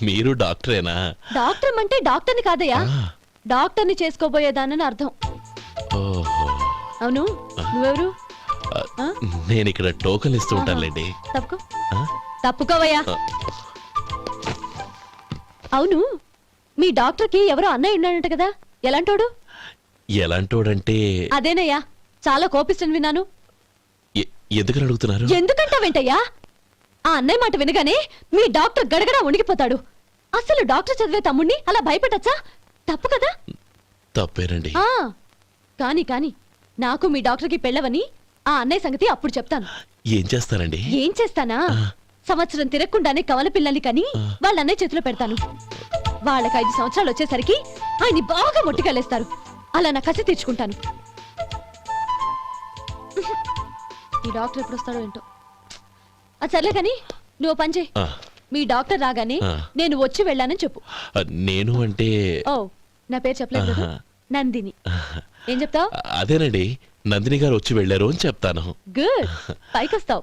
మీరు డాక్టరేనా?
డాక్టర్ అంటే డాక్టర్ని కాదయ్యా, డాక్టర్ని చేసుకోబోయేదానని అర్థం.
ఓహో,
అవును, నువ్వెవరు?
నేను ఇక్కడ టోకన్ ఇస్తూ ఉంటానులేండి.
తప్పుకో, తప్పుకోవయ్యా. అవును, మీ డాక్టర్ కి ఎవరో అన్నయ్య ఉన్నాడంట కదా, ఎలాంటోడు?
ఎలాంటోడంటే
అదేనయ్యా, చాలా కోపిస్తని విన్నాను.
ఎందుకని అడుగుతున్నారు?
ఎందుకంటావేంటయ్యా? ఆ అన్నయ్య మాట వినగానే మీ డాక్టర్ గడగడా ఉణిగిపోతాడు. అసలు డాక్టర్ చదివే తమ్ముణ్ణి అలా భయపెట్టచ్చా? తప్పు కదా?
తప్పేనండి.
కాని కాని నాకు మీ డాక్టర్కి పెళ్ళవని ఆ అన్నయ్య సంగతి అప్పుడు చెప్తాను.
ఏం చేస్తానండి?
ఏం చేస్తానా? సంవత్సరం తిరగకుండానే కవల పిల్లల్ని కని వాళ్ళ అన్నయ్య చేతిలో పెడతాను. వాళ్ళకి 5 సంవత్సరాలు వచ్చేసరికి ఆయన్ని బాగా మొట్టికెళ్ళేస్తారు. అలా నా కసి తీర్చుకుంటాను. ఈ డాక్టర్ ఎప్పుడు వస్తాడో ఏంటో. అది సర్లే కానీ నువ్వు పని చేయి. మీ డాక్టర్ రాగానే నేను వచ్చి వెళ్ళానని చెప్పు.
నేను అంటే
ఓ, నా పేరు చెప్పలేదు కదా, నందిని. ఏం చెప్తావు?
అదేనండి, నందిని గారు వచ్చి వెళ్ళారు అని చెప్తాను.
గుడ్, పైకి వస్తావు.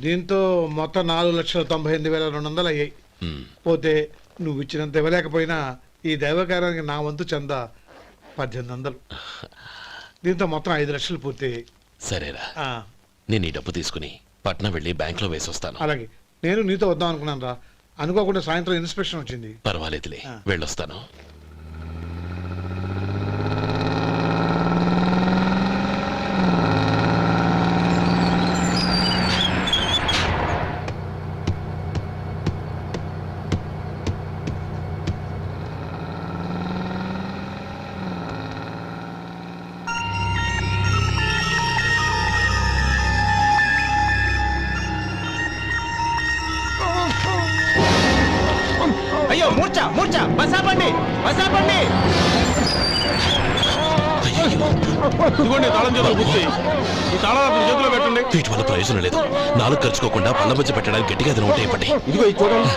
దీంతో మొత్తం 4,98,200 అయ్యాయి. పోతే నువ్వు ఇచ్చినంత ఇవ్వలేకపోయినా ఈ దైవకార్యానికి నా వంతు చందా 1800. దీంతో మొత్తం 5 లక్షలు పూర్తయ్యాయి.
సరేరా, నేను ఈ డబ్బు తీసుకుని పట్నం వెళ్ళి బ్యాంక్ లో వేసి వస్తాను.
అలాగే, నేను నీతో వద్దాం అనుకున్నాను రా, అనుకోకుండా సాయంత్రం ఇన్స్పెక్షన్ వచ్చింది.
పర్వాలేదులే, వెళ్ళొస్తాను.
అయ్యో, మూర్ఛ మూర్ఛ, బసాపండి బసాపండి.
ఇదిగోండి తాళం చేతులు గుర్తి, ఈ తాళాలు చేతిలో పెట్టండి.
వీటి వల్ల ప్రయోజనం లేదు. 4 ఖర్చుకోకుండా పళ్ళ మధ్య పెట్టడానికి గట్టిగా తిన ఉంటాయి. ఇప్పటి
ఇదిగో ఇది చూడండి.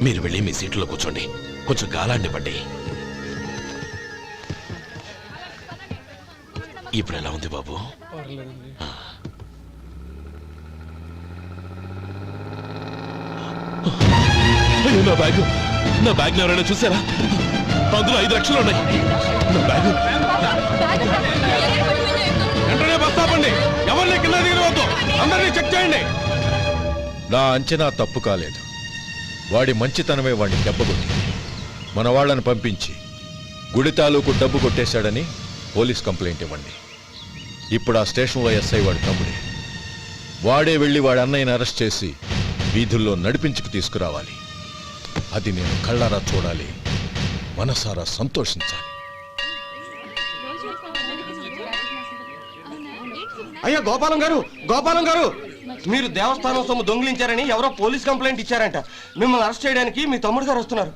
మీరు వెళ్ళి మీ సీట్లో కూర్చోండి, కొంచెం గాలాండి పడ్డి. ఇప్పుడు ఎలా ఉంది బాబు? నా బ్యాగ్, నా బ్యాగ్ ఎవరైనా చూసారా? అందులో 5 లక్షలు ఉన్నాయి. నా బ్యాగ్
వెంటనే బస్తాపండి, ఎవరిని కింద దిగవద్దు, అందరినీ చెక్ చేయండి.
నా అంచనా తప్పు కాలేదు. వాడి మంచితనమే వాడిని దెబ్బకొట్టింది. మన వాళ్ళని పంపించి గుడి తాలూకు డబ్బు కొట్టేశాడని పోలీస్ కంప్లైంట్ ఇవ్వండి. ఇప్పుడు ఆ స్టేషన్లో ఎస్ఐ వాడి తమ్ముడే. వాడే వెళ్ళి వాడి అన్నయ్యని అరెస్ట్ చేసి వీధుల్లో నడిపించుకు తీసుకురావాలి. అది నేను కళ్ళారా చూడాలి, మనసారా సంతోషించాలి.
అయ్యా గోపాలం గారు, గోపాలం గారు, మీరు దేవస్థానం సొమ్ము దొంగిలించారని ఎవరో పోలీస్ కంప్లైంట్ ఇచ్చారంట. మిమ్మల్ని అరెస్ట్ చేయడానికి మీ తమ్ముడు గారు వస్తున్నారు.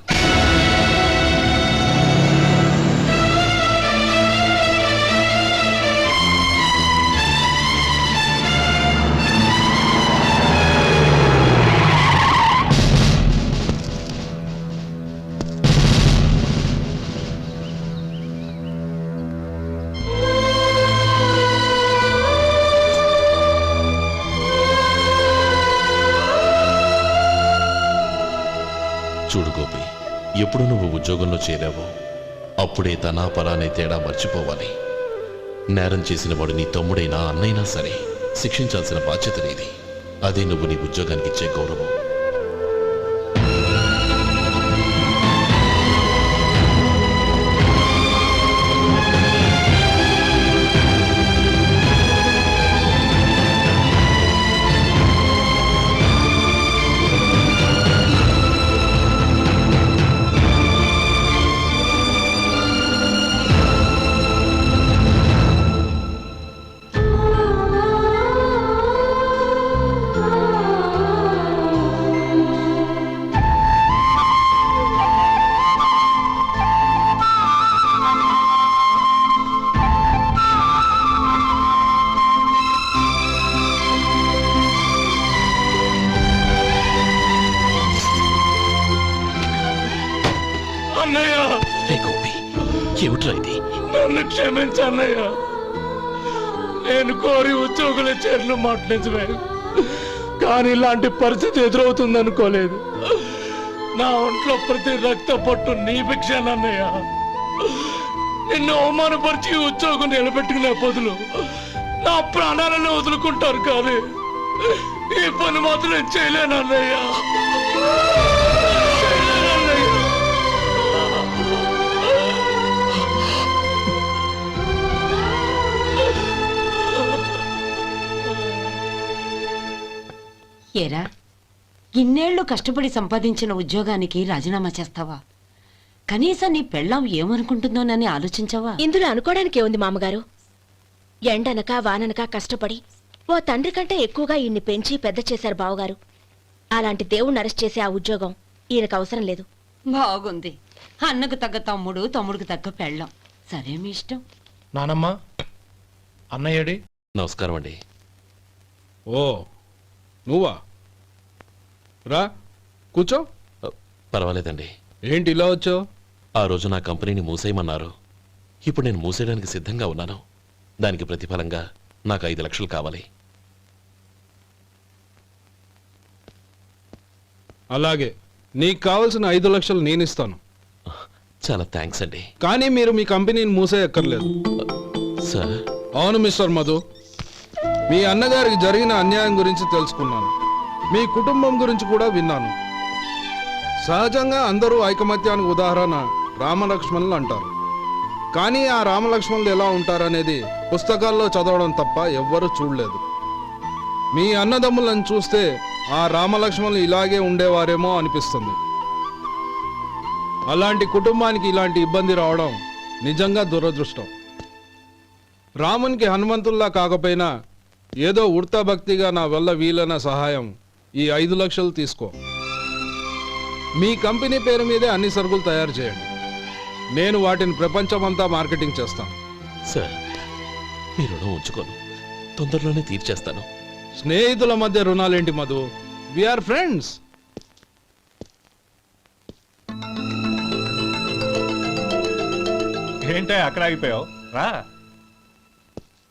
చూడు గోపి, ఎప్పుడు నువ్వు ఉద్యోగంలో చేరావో అప్పుడే తనా పరానే తేడా మర్చిపోవాలి. నేరం చేసిన వాడు నీ తమ్ముడైనా అన్నైనా సరే శిక్షించాల్సిన బాధ్యత నీది. అదే నువ్వు నీ ఉద్యోగానికి ఇచ్చే గౌరవం. ఏమిట్రా ఇది?
నన్ను క్షమించు అన్నయ్య. నేను కోరి ఉద్యోగుల చేరిన మాట నిజమే, కానీ ఇలాంటి పరిస్థితి ఎదురవుతుంది అనుకోలేదు. నా ఒంట్లో ప్రతి రక్త పట్టు నీ భిక్షానన్నయ్య. నిన్ను అవమానపరిచి ఉద్యోగం నిలబెట్టుకునే బదులు నా ప్రాణాలను వదులుకుంటారు, కానీ ఈ పని మాత్రం నేను చేయలేనన్నయ్య.
ఏరా, ఇన్నేళ్లు కష్టపడి సంపాదించిన ఉద్యోగానికి రాజీనామా చేస్తావా? కనీసం నీ పెళ్ళాం ఏమనుకుంటుందోనని ఆలోచించావా?
ఇందులో అనుకోవడానికి ఏముంది మామగారు? ఎండనక వాననక కష్టపడి ఓ తండ్రి కంటే ఎక్కువగా ఈయన్ని పెంచి పెద్ద చేశారు బావగారు. అలాంటి దేవుణ్ణి అరెస్ట్ చేసే ఆ ఉద్యోగం ఈయనకు అవసరం లేదు.
బాగుంది. అన్నకు తగ్గ తమ్ముడు, తమ్ముడికి తగ్గ పెళ్ళాం. సరే, మీ ఇష్టం.
నానమ్మా, అన్నయ్యడి.
నమస్కారం అండి.
ఓ నువ్వా? రా కూర్చో.
పర్వాలేదండి.
ఏంటి ఇలా వచ్చావు?
ఆ రోజు నా కంపెనీని మూసేయమన్నారు. ఇప్పుడు నేను మూసేయడానికి సిద్ధంగా ఉన్నాను. దానికి ప్రతిఫలంగా నాకు 5 లక్షలు కావాలి.
అలాగే, నీకు కావాల్సిన 5 లక్షలు నేను ఇస్తాను.
చాలా థ్యాంక్స్ అండి.
కానీ మీరు మీ కంపెనీని మూసేయక్కర్లేదు.
సార్?
అవును మిస్టర్ మధు, మీ అన్నగారికి జరిగిన అన్యాయం గురించి తెలుసుకున్నాను. మీ కుటుంబం గురించి కూడా విన్నాను. సహజంగా అందరూ ఐకమత్యానికి ఉదాహరణ రామలక్ష్మణులు అంటారు. కానీ ఆ రామలక్ష్మణులు ఎలా ఉంటారనేది పుస్తకాల్లో చదవడం తప్ప ఎవ్వరూ చూడలేదు. మీ అన్నదమ్ములను చూస్తే ఆ రామలక్ష్మణులు ఇలాగే ఉండేవారేమో అనిపిస్తుంది. అలాంటి కుటుంబానికి ఇలాంటి ఇబ్బంది రావడం నిజంగా దురదృష్టం. రామునికి హనుమంతుల్లా కాకపోయినా ఏదో ఉడతా భక్తిగా నా వల్ల వీలైన సహాయం ఈ 5 లక్షలు తీసుకో. మీ కంపెనీ పేరు మీదే అన్ని సరుకులు తయారు చేయండి. నేను వాటిని ప్రపంచమంతా మార్కెటింగ్ చేస్తాను.
సార్, మీ రుణం ఉంచుకోను, తొందరలోనే తీర్చేస్తాను.
స్నేహితుల మధ్య రుణాలేంటి మధు? We are friends.
ఏంటే అక్కడ ఆగిపోయావు? రా.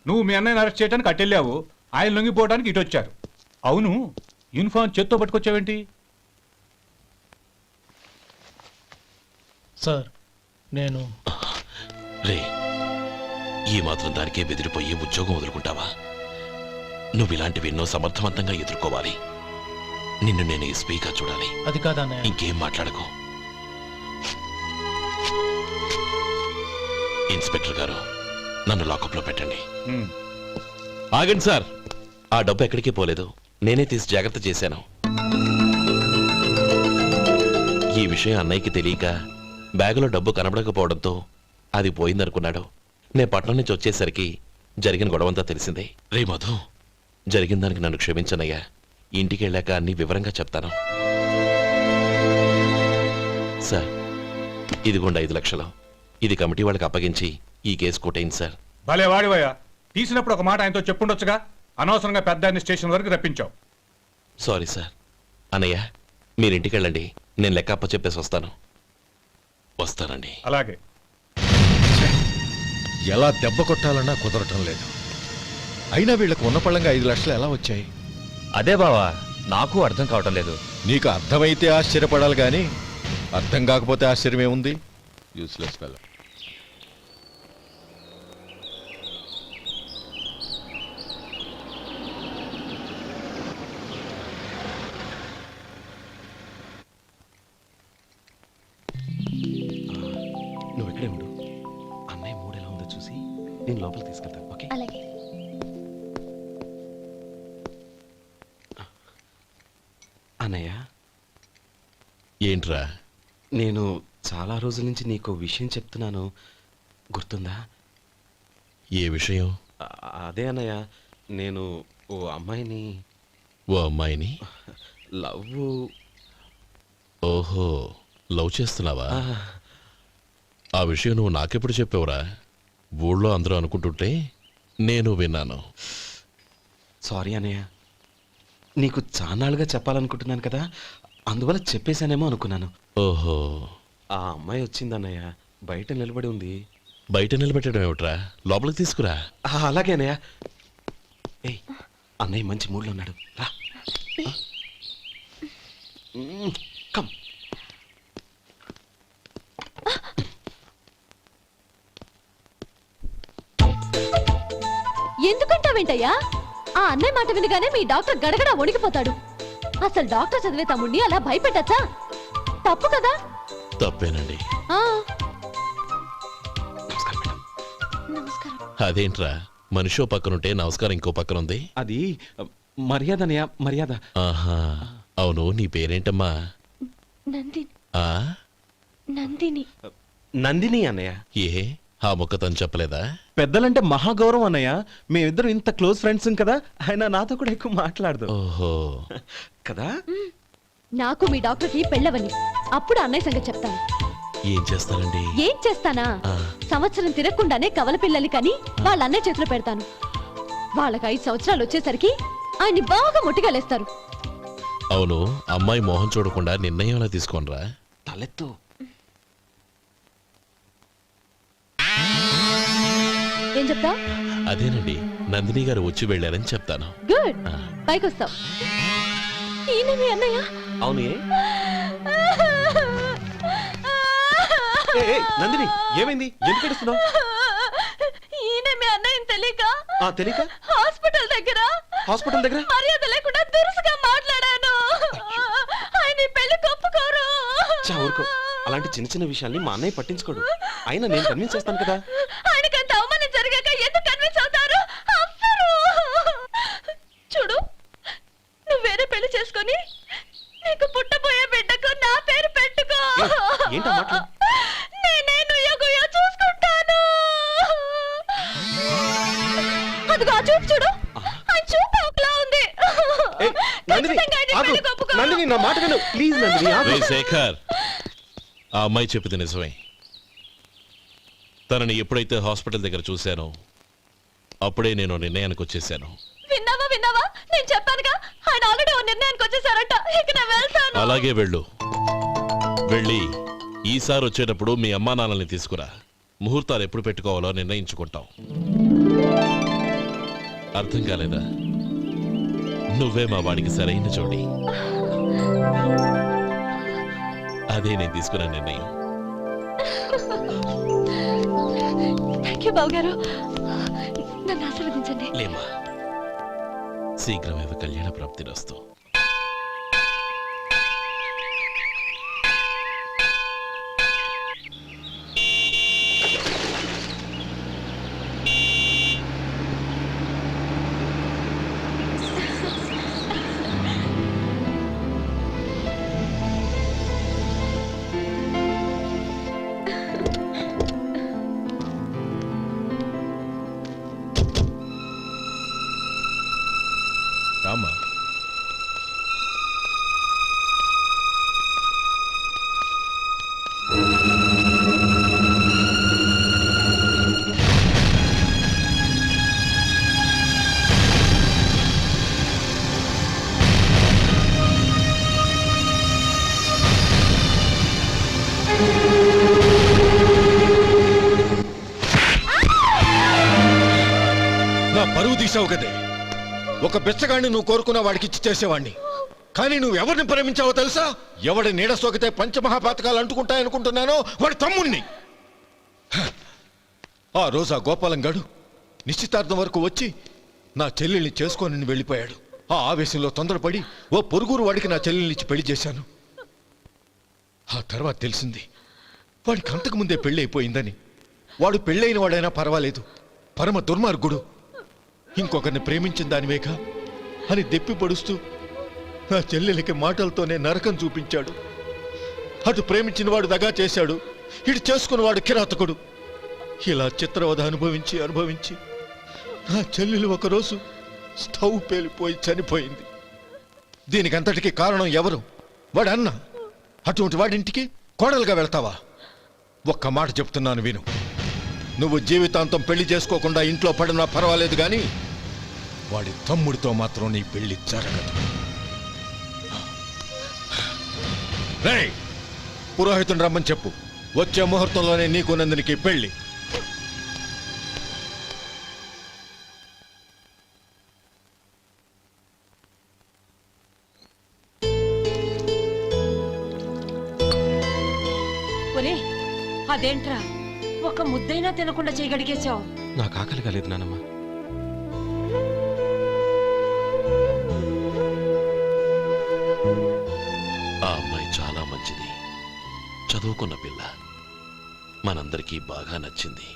నువ్వు మీ అన్నయ్యని అరెస్ట్ చేయడానికి అట్టెళ్ళావు, ఆయన లొంగిపోవడానికి ఇటు వచ్చారు. అవును, యూనిఫామ్ చేత్తో పట్టుకొచ్చావేంటి?
సార్, నేను
రే, ఈ మాత్రం దానికే బెదిరిపోయి ఉద్యోగం వదులుకుంటావా? నువ్వు ఇలాంటివి ఎన్నో సమర్థవంతంగా ఎదుర్కోవాలి. నిన్ను నేను ఎస్పీగా చూడాలి.
అది కాదన్నయ్య.
ఇంకేం మాట్లాడకు. ఇన్స్పెక్టర్ గారు, నన్ను లాకప్లో పెట్టండి. ఆగండి సార్, ఆ డబ్బు ఎక్కడికి పోలేదు, నేనే తీసి జాగ్రత్త చేశాను. ఈ విషయం అన్నయ్యకి తెలియక బ్యాగులో డబ్బు కనబడకపోవడంతో అది పోయిందనుకున్నాడు. నేను పట్నం నుంచి వచ్చేసరికి జరిగిన గొడవంతా తెలిసిందే. రే మధు, జరిగిన దానికి నన్ను క్షమించనయ్యా. ఇంటికి వెళ్ళాక అన్ని వివరంగా చెప్తాను. సార్, ఇదిగోండి 5 లక్షలు. ఇది కమిటీ వాళ్ళకి అప్పగించి ఈ కేసు కొట్టేయండి సార్.
భలే వాడివయ్యా, తీసినప్పుడు ఒక మాట ఆయనతో చెప్పుండొచ్చుగా. అనవసరంగా పెద్ద ఆయన స్టేషన్ వరకు రప్పించావు.
Sorry sir. అన్నయ్య, మీరు ఇంటికి వెళ్ళండి, నేను లెక్క అప్ప చెప్పేసి వస్తాను. వస్తానండి.
అలాగే.
ఎలా దెబ్బ కొట్టాలన్నా కుదరటం లేదు. అయినా వీళ్ళకు ఉన్న పళ్ళంగా 5 లక్షలు ఎలా వచ్చాయి?
అదే బావా, నాకు అర్థం కావటం లేదు.
నీకు అర్థమైతే ఆశ్చర్యపడాలి కానీ అర్థం కాకపోతే ఆశ్చర్యం ఏముంది? Useless fellow.
నువ్వు ఎక్కడే ఉండు. అన్నయ్య మూడు ఎలా ఉందో చూసి నేను లోపలికి తీసుకెళ్తాను. ఓకే?
అలాగే.
అన్నయ్య,
ఏంట్రా?
నేను చాలా రోజుల నుంచి నీకు విషయం చెప్తున్నాను, గుర్తుందా?
ఏ విషయం?
అదే అన్నయ్య, నేను ఓ అమ్మాయిని లవ్.
ఓహో, లవ్ చేస్తున్నావా? ఆ విషయం నువ్వు నాకెప్పుడు చెప్పావురా? ఊళ్ళో అందరూ అనుకుంటుంటే నేను విన్నాను.
సారీ అన్నయ్య, నీకు చాన్నాళ్ళుగా చెప్పాలనుకుంటున్నాను కదా, అందువల్ల చెప్పేశానేమో అనుకున్నాను.
ఓహో,
ఆ అమ్మాయి వచ్చిందన్నయ్య, బయట నిలబడి ఉంది.
బయట నిలబెట్టడం ఏమిట్రా? లోపలికి తీసుకురా.
అలాగే అన్నయ్య. ఏయ్, అన్నయ్య మంచి మూడ్లో ఉన్నాడు, రా. కమ్.
ఎందుకంటావేంటయ్యా? ఆ అన్నయ్య మాట వినగానే మీ డాక్టర్ గడగడ వణికిపోతాడు. అసలు డాక్టర్ చదివే తమ్ముడిని అలా భయపెట్టచ్చా? తప్పు కదా?
తప్పేనండి.
నమస్కారం.
అదేంట్రా, మనిషో పక్కనుంటే నమస్కారం ఇంకో పక్కనుంది?
అది మర్యాద అన్నయ్య, మర్యాద.
ఆహా, అవును, నీ పేరేంటమ్మా?
నందిని.
ఆ,
నందిని.
నందిని అన్నయ్య.
ఏ, ఆ మొక్క తను చెప్పలేదా?
పెద్దలంటే మహాగౌరవం అన్నయ్య, మేమిద్దరం ఇంత క్లోజ్ ఫ్రెండ్స్ కదా, ఆయన నాతో కూడా ఎక్కువ మాట్లాడదు.
ఓహో
కదా.
నాకు మీ డాక్టర్కి పెళ్ళవని, అప్పుడు అన్నయ్య సంగతి చెప్తాను.
ఏం చేస్తానండి?
ఏం చేస్తానా? సంవత్సరం తిరగకుండానే కవల పిల్లలు కని వాళ్ళ అన్నయ్య చేతిలో పెడతాను. వాళ్ళకి 5 సంవత్సరాలు వచ్చేసరికి ఆయన్ని బాగా ముట్టిగలేస్తారు.
అవును, అమ్మాయి మోహం చూడకుండా నిర్ణయం ఎలా తీసుకోనరా?
తలెత్తు.
ఏం చెప్తా?
అదేనండి, నందిని గారు వచ్చి వెళ్ళారని చెప్తాను.
గుడ్, పైకొస్తావు. ఈయన మీ అన్నయ్య?
అవును. నందిని, ఏమైంది? ఎందుకు ఏడుస్తున్నావు?
ఈయన మీ అన్నయ్యని తెలియక
తెలియక
హాస్పిటల్ దగ్గర మర్యాద లేకుండా దురుసుగా మాట్లాడాను. ఆయన పెళ్లి ఒప్పుకోరు.
ఊరుకో, అలాంటి చిన్న చిన్న విషయాల్ని మా అన్నయ్య పట్టించుకోడు. అయినా నేను కన్విన్స్ చేస్తాను కదా.
ఆయనకంత అవమానం జరిగాక ఎందుకు కన్విన్స్ అవుతారు? చూడు, నువ్వు వేరే పెళ్లి చేసుకొని నీకు పుట్టబోయే బిడ్డకు నా పేరు పెట్టుకో.
ఏంటా మాటలు?
నేనే నుయ్యగుయ్య చూసుకుంటాను. అదిగో ఆ చూపు చూడు, ఆ చూపు ఒకలా ఉంది.
నందిని, నా మాట విను ప్లీజ్. నందిని,
రేయ్ శేఖర్, ఆ అమ్మాయి చెప్పింది నిజమే. తనని ఎప్పుడైతే హాస్పిటల్ దగ్గర చూశానో అప్పుడే నేను నిర్ణయానికి వచ్చేసాను.
విన్నావా? నేను చెప్పానుగా, ఆయన ఆల్రెడీ ఓ నిర్ణయానికి వచ్చేసారట. ఇక నేను వెళ్తాను.
అలాగే వెళ్ళు. వెళ్ళి ఈసారి వచ్చేటప్పుడు మీ అమ్మా నాన్నల్ని తీసుకురా. ముహూర్తాలు ఎప్పుడు పెట్టుకోవాలో నిర్ణయించుకుంటాం. అర్థం కాలేదా? నువ్వే మా వాడికి సరైన జోడి. అదే నేను తీసుకున్న నిర్ణయం.
థ్యాంక్ యూ బావగారు, నన్ను ఆశీర్వదించండి.
లేమా, శీఘ్రమేవ కళ్యాణ ప్రాప్తిరస్తు.
రామ్మా. నా పరువు తీసావు కదే. ఒక బెచ్చగాడిని నువ్వు కోరుకున్న వాడికి ఇచ్చి చేసేవాడిని. కానీ నువ్వు ఎవరిని ప్రేమించావో తెలుసా? ఎవడి నీడ సోకితే పంచమహాపాతకాలు అంటుకుంటాయనుకుంటున్నానో వాడి తమ్ముణ్ణి. ఆ రోజు ఆ గోపాలం గాడు నిశ్చితార్థం వరకు వచ్చి నా చెల్లెల్ని చేసుకొని వెళ్ళిపోయాడు. ఆ ఆవేశంలో తొందరపడి ఓ పొరుగురు వాడికి నా చెల్లెల్ని ఇచ్చి పెళ్లి చేశాను. ఆ తర్వాత తెలిసింది వాడికి అంతకు ముందే పెళ్లి అయిపోయిందని. వాడు పెళ్ళైన వాడైనా పర్వాలేదు, పరమ దుర్మార్గుడు. ఇంకొకరిని ప్రేమించిన దానివేగా అని దెప్పి పడుస్తూ నా చెల్లెలకి మాటలతోనే నరకం చూపించాడు. అటు ప్రేమించిన వాడు దగా చేశాడు, ఇటు చేసుకున్నవాడు కిరాతకుడు. ఇలా చిత్రవధ అనుభవించి అనుభవించి నా చెల్లెలు ఒకరోజు స్టవ్ పేలిపోయి చనిపోయింది. దీనికంతటికీ కారణం ఎవరు? వాడు అన్న. అటువంటి వాడింటికి కోడలుగా వెళ్తావా? ఒక్క మాట చెప్తున్నాను విను. నువ్వు జీవితాంతం పెళ్లి చేసుకోకుండా ఇంట్లో పడినా పర్వాలేదు, కానీ వాడి తమ్ముడితో మాత్రం నీ పెళ్లి జరగదు. రేయ్, పురోహితుని రమ్మని చెప్పు. వచ్చే ముహూర్తంలోనే నీకు నందినికి పెళ్లి.
ఒరే, అదేంట్రా ఒక ముద్దైనా తినకుండా చేయగడిగేశావు?
నాకు ఆకలి కాలేదు నానమ్మ.
ఆ అమ్మాయి చాలా మంచిది, చదువుకున్న పిల్ల, మనందరికీ బాగా నచ్చింది.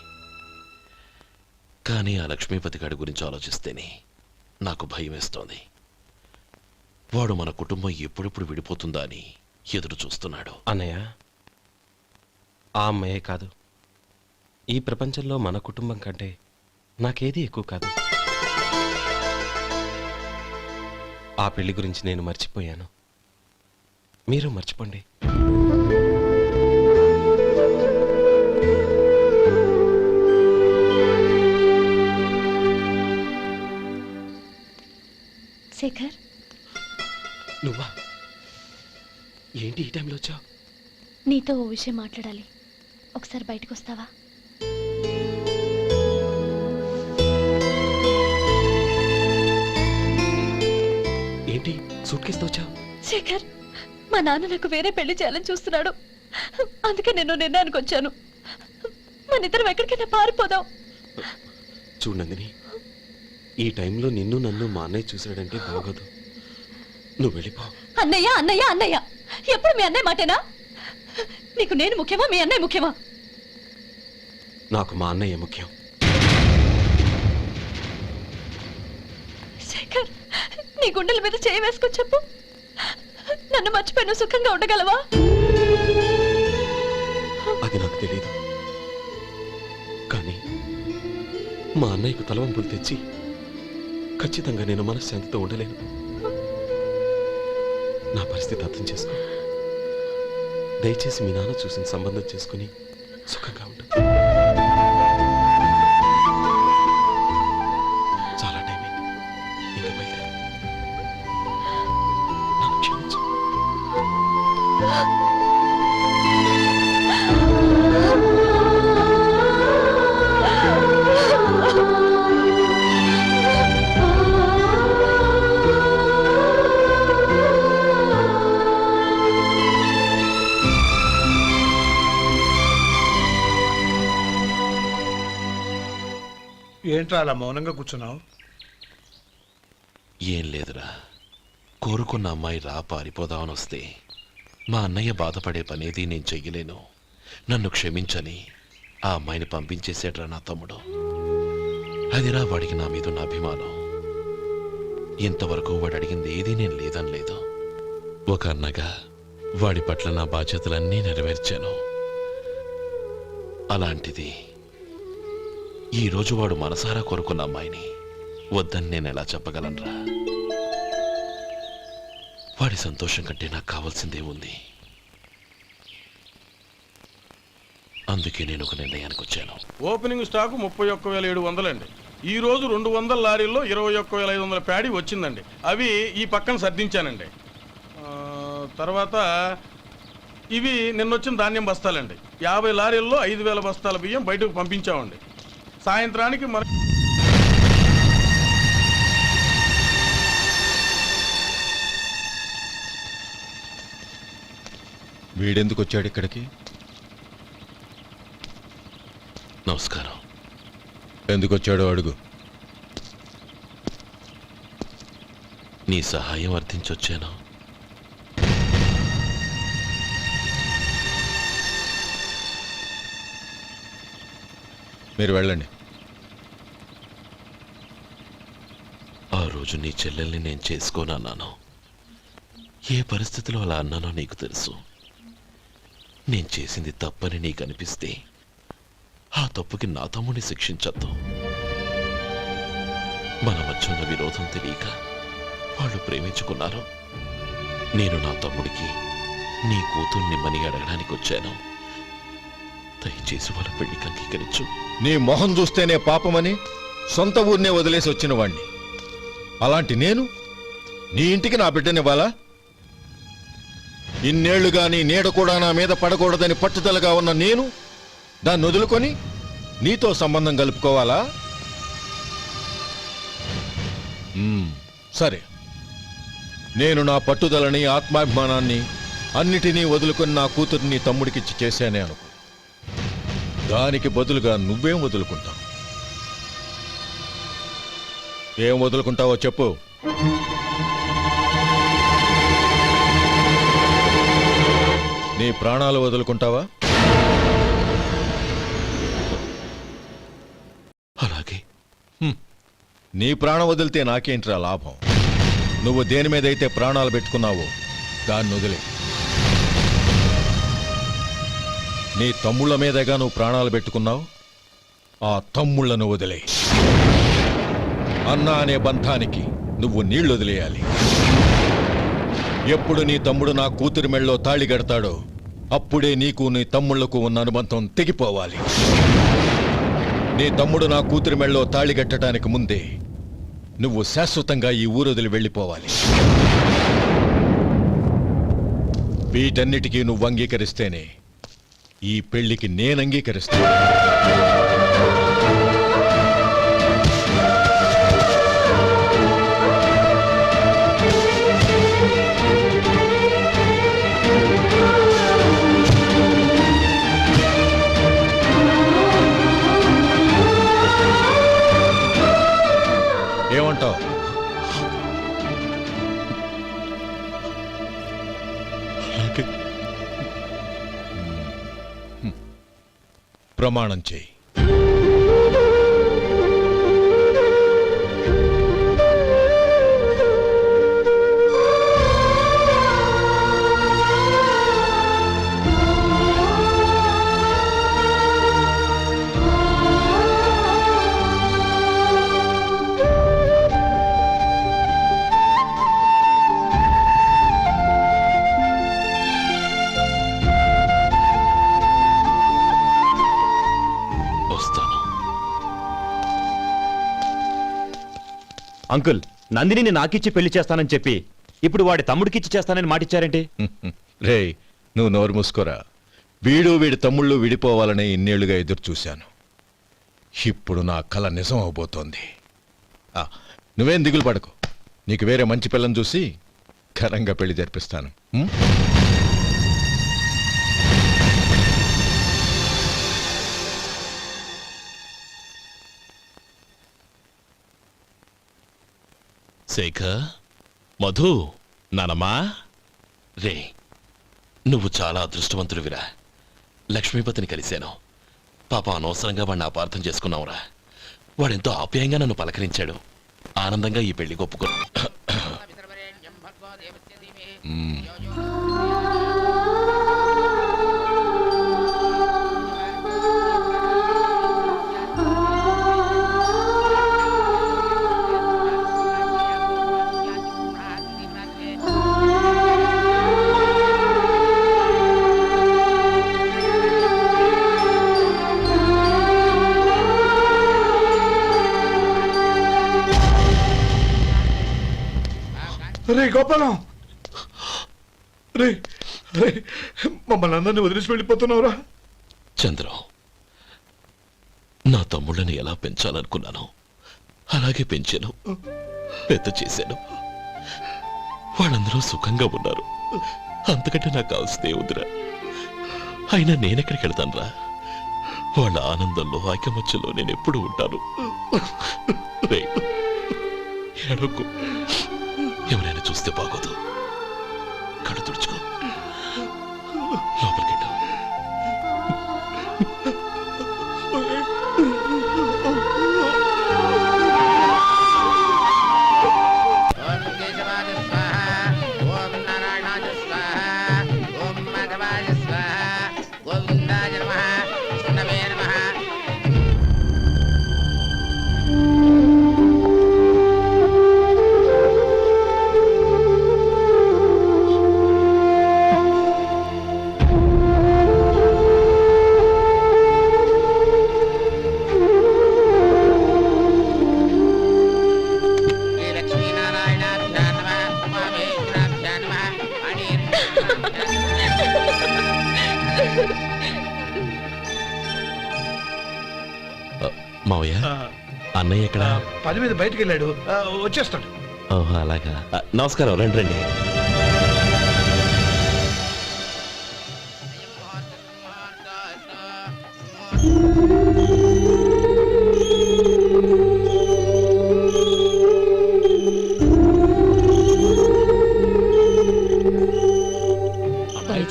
కానీ ఆ లక్ష్మీపతి గారి గురించి ఆలోచిస్తేనే నాకు భయం వేస్తోంది. వాడు మన కుటుంబం ఎప్పుడెప్పుడు విడిపోతుందా అని ఎదురు చూస్తున్నాడు.
అన్నయ్య, ఆ అమ్మాయే కాదు, ఈ ప్రపంచంలో మన కుటుంబం కంటే నాకేది ఎక్కువ కాదు. ఆ పెళ్లి గురించి నేను మర్చిపోయాను, మీరు మర్చిపోండి.
శేఖర్,
నువ్వా? ఏంటి ఈ టైంలో వచ్చావు?
నీతో ఓ విషయం మాట్లాడాలి. ఒకసారి బయటకు వస్తావా?
ఏంటి సూట్ కేసుతో వచ్చావు?
శేఖర్, మా నాన్న నాకు వేరే పెళ్లి చేయాలని చూస్తున్నాడు. అందుకే నేను నిర్ణయానికి వచ్చాను. మన ఇద్దరం ఎక్కడికైనా పారిపోదాం.
చూడండి, ఈ టైంలో నిన్ను నన్ను మా అన్నయ్య చూశాడంటే బాగోదు. నువ్వు వెళ్ళిపో.
అన్నయ్య అన్నయ్య అన్నయ్య, ఎప్పుడు మీ అన్నయ్య మాటేనా? నీకు నేను ముఖ్యమా, మీ అన్నయ్య ముఖ్యమా?
నాకు మా అన్నయ్య ముఖ్యం.
శేఖర్, నీ గుండెల మీద చేయి వేసుకొని చెప్పు, నన్ను మర్చిపోయిన సుఖంగా ఉండగలవా?
అది నాకు తెలియదు, కానీ మా అన్నయ్యకు తలవంపులు తెచ్చి ఖచ్చితంగా నేను మనశ్శాంతితో ఉండలేను. నా పరిస్థితి అర్థం చేసుకో. దయచేసి మీ నాన్న చూసిన సంబంధం చేసుకుని సుఖంగా ఉండు. చాలా టైం అయింది, ఇంకా బయలుదేరు. నన్ను క్షమించు.
ఏంట్రా అలా మౌనంగా కూర్చున్నావు?
ఏం లేదురా, కోరుకున్న అమ్మాయి రా పారిపోదామని వస్తే మా అన్నయ్య బాధపడే పనేది నేను చెయ్యలేను. నన్ను క్షమించని ఆ అమ్మాయిని పంపించేసాడ్రా నా తమ్ముడు. అదిరా వాడికి నా మీద ఉన్న అభిమానం. ఇంతవరకు వాడు అడిగింది ఏదీ నేను లేదని లేదు. ఒక అన్నగా వాడి పట్ల నా బాధ్యతలన్నీ నెరవేర్చాను. అలాంటిది ఈరోజు వాడు మనసారా కోరుకున్న అమ్మాయిని వద్దని నేను ఎలా చెప్పగలనురా? వాడి సంతోషం కంటే నాకు కావాల్సిందే ఉంది. అందుకే నేను ఒక నిర్ణయానికి వచ్చాను.
ఓపెనింగ్ స్టాకు 31,700 అండి. ఈ రోజు 200 లారీల్లో 21,500 ప్యాడీ వచ్చిందండి. అవి ఈ పక్కన సర్దించానండి. తర్వాత ఇవి నిన్నొచ్చిన ధాన్యం బస్తాలండి. 50 లారీల్లో 5,000 బస్తాల బియ్యం బయటకు పంపించామండి. సాయంత్రానికి మన
వీడెందుకు వచ్చాడు ఇక్కడికి?
నమస్కారం.
ఎందుకు వచ్చాడో అడుగు.
నీ సహాయం అర్థించొచ్చాను.
మీరు వెళ్ళండి.
ఆ రోజు నీ చెల్లెల్ని నేను చేసుకోనన్నాను. ఏ పరిస్థితిలో అలా అన్నానో నీకు తెలుసు. నేను చేసింది తప్పని నీకు అనిపిస్తే ఆ తప్పుకి నా తమ్ముడిని శిక్షించద్దు. మన మధ్య ఉన్న విరోధం తెలియక వాళ్ళు ప్రేమించుకున్నారు. నేను నా తమ్ముడికి నీ కూతుర్ని మని అడగడానికి వచ్చాను. దయచేసి వాళ్ళ పెళ్లికి అంగీకరించు.
నీ మొహం చూస్తేనే పాపమని సొంత ఊరినే వదిలేసి వచ్చిన వాణ్ణి. అలాంటి నేను నీ ఇంటికి నా బిడ్డనివ్వాలా? ఇన్నేళ్లుగా నీ నీడ కూడా నా మీద పడకూడదని పట్టుదలగా ఉన్న నేను దాన్ని వదులుకొని నీతో సంబంధం కలుపుకోవాలా? సరే, నేను నా పట్టుదలని ఆత్మాభిమానాన్ని అన్నిటినీ వదులుకొని నా కూతుర్ని తమ్ముడికిచ్చి చేశానే అనుకో. దానికి బదులుగా నువ్వేం వదులుకుంటావు? ఏం వదులుకుంటావో చెప్పు. నీ ప్రాణాలు వదులుకుంటావా?
అలాగే.
నీ ప్రాణం వదిలితే నాకేంట్రా లాభం? నువ్వు దేని మీదైతే ప్రాణాలు పెట్టుకున్నావో దాన్ని వదిలే. నీ తమ్ముళ్ళ మీదగా నువ్వు ప్రాణాలు పెట్టుకున్నావు. ఆ తమ్ముళ్లను వదిలే. అన్న అనే బంధానికి నువ్వు నీళ్లు వదిలేయాలి. ఎప్పుడు నీ తమ్ముడు నా కూతురి మెళ్ళలో తాళి కడతాడో అప్పుడే నీకు నీ తమ్ముళ్లకు ఉన్న అనుబంధం తెగిపోవాలి. నీ తమ్ముడు నా కూతురి మెళ్ళలో తాళి కట్టడానికి ముందే నువ్వు శాశ్వతంగా ఈ ఊరొదిలి వెళ్ళిపోవాలి. వీటన్నిటికీ నువ్వు అంగీకరిస్తేనే ఈ పెళ్లికి నేను అంగీకరిస్తాను. ఏమంటావు? ప్రమాణం చేయి.
అంకుల్, నందిని నాకిచ్చి పెళ్లి చేస్తానని చెప్పి ఇప్పుడు వాడి తమ్ముడికిచ్చి చేస్తానని మాటిచ్చారేంటి?
రే, నువ్వు నోరు మూసుకోరా. వీడి తమ్ముళ్ళు విడిపోవాలని ఇన్నేళ్లుగా ఎదురు చూశాను. ఇప్పుడు నా కల నిజం అవబోతోంది. నువ్వేం దిగులు పడకు. నీకు వేరే మంచి పిల్లని చూసి ఘనంగా పెళ్లి జరిపిస్తాను.
శేఖర్, మధు, నానమ్మా, రే, నువ్వు చాలా అదృష్టవంతుడివిరా. లక్ష్మీపతిని కలిశాను. పాప అనవసరంగా వాడిని అపార్థం చేసుకున్నావురా. వాడెంతో ఆప్యాయంగా నన్ను పలకరించాడు. ఆనందంగా ఈ పెళ్లి ఒప్పుకో.
రే గోపాలం, రే రే మమ్మల్ని అందరినీ వదిలేసి వెళ్ళిపోతున్నావురా?
చంద్రం, నా తమ్ముళ్ళని ఎలా పెంచాలనుకున్నానో అలాగే పెంచాను, పెద్ద చేశాను. వాళ్ళందరూ సుఖంగా ఉన్నారు. అంతకంటే నాకు కావాల్సిందే ఉందిరా. అయినా నేనెక్కడికి వెళ్తానురా? వాళ్ళ ఆనందంలో ఐకమత్యంలో నేను ఎప్పుడు ఉంటాను. రేయ్, ఏడవకు. ఎవరైనా చూస్తే బాగోదు. కళ్ళు తుడుచుకో, లోపలికెళ్ళు. మావయ్య, అన్నయ్య ఎక్కడ?
పని మీద బయటికి వెళ్ళాడు, వచ్చేస్తాడు.
ఓహో, అలాగా. నమస్కారం, రండి రండి.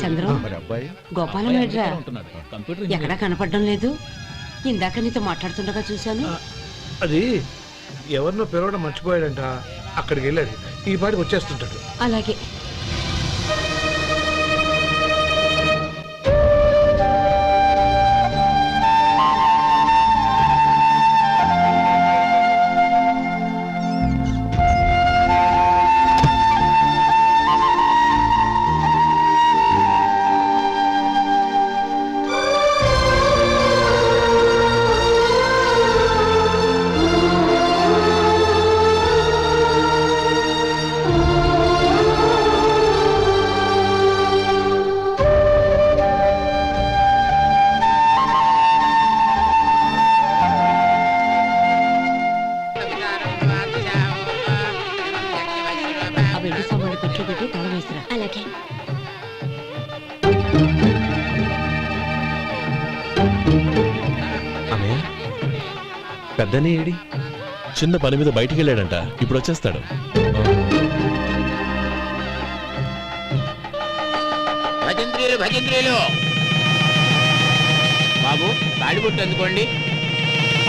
చంద్రం, గోపాలం ఏడ్రా? ఎక్కడా కనపడడం లేదు. ఇందాక నీతో మాట్లాడుతుండగా చూశాను.
అది ఎవరినో పిలవడం మర్చిపోయాడంట, అక్కడికి వెళ్ళాడు. ఈ పాటికి వచ్చేస్తుంటాడు.
అలాగే.
అలాగే.
అన్నయ్య, పెద్దనే ఏడి? చిన్న పని మీద బయటికి వెళ్ళాడంట, ఇప్పుడు వచ్చేస్తాడు.
భజంత్రీలు భజంత్రీలు బాబు, తాడిబొట్టు అందుకోండి.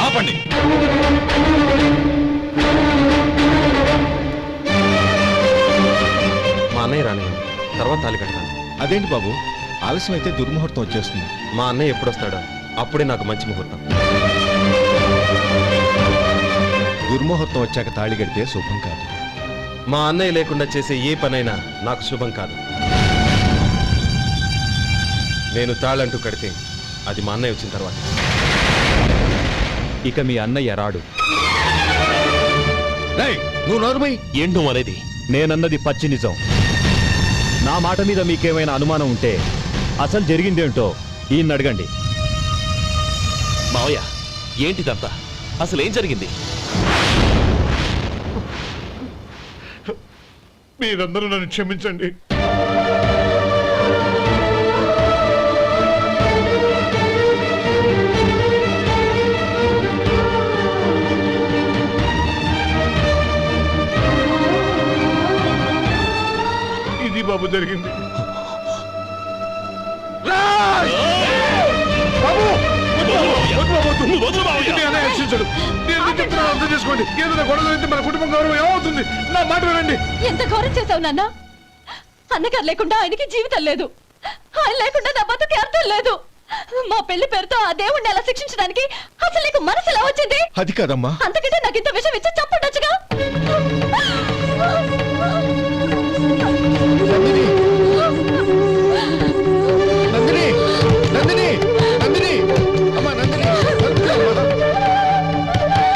ఆపండి.
మా అన్నయ్య రానివ్వండి, తర్వాత తాళి కడతాను.
అదేంటి బాబు, ఆలస్యం అయితే దుర్ముహూర్తం వచ్చేస్తుంది.
మా అన్నయ్య ఎప్పుడు వస్తాడో అప్పుడే నాకు మంచి ముహూర్తం.
దుర్ముహూర్తం వచ్చాక తాళి కడితే శుభం కాదు.
మా అన్నయ్య లేకుండా చేసే ఏ పనైనా నాకు శుభం కాదు. నేను తాళంటూ కడితే అది మా అన్నయ్య వచ్చిన తర్వాత.
ఇక మీ అన్నయ్య రాడు.
నువ్వు నోరుమై.
ఏంటో అనేది?
నేనన్నది పచ్చి నిజం. నా మాట మీద మీకేమైనా అనుమానం ఉంటే అసలు జరిగిందేంటో ఈయన్ని అడగండి.
మావయ్య, ఏంటిదంతా? అసలు ఏం జరిగింది?
మీరందరూ నన్ను క్షమించండి. ఇది బాబు జరిగింది. అర్థం చేసుకోండి. ఏదైనా గొడవ అయితే మన కుటుంబం గౌరవం ఏమవుతుంది? నా మాట వినండి.
ఎంత ఘోరం చేసావు నాన్న. అన్నగారు లేకుండా ఆయనకి జీవితం లేదు, ఆయన లేకుండా నా బతుకి అర్థం లేదు. మా పెళ్లి పేరుతో ఆ దేవుణ్ణి ఎలా శిక్షించడానికి అసలు నీకు మనసు ఎలా వచ్చింది?
అది కాదమ్మా.
అంతకంటే నాకు ఇంత విషయం ఇచ్చి చంపుండొచ్చుగా.
నందిని, నందిని, నందిని, అమ్మా నందిని,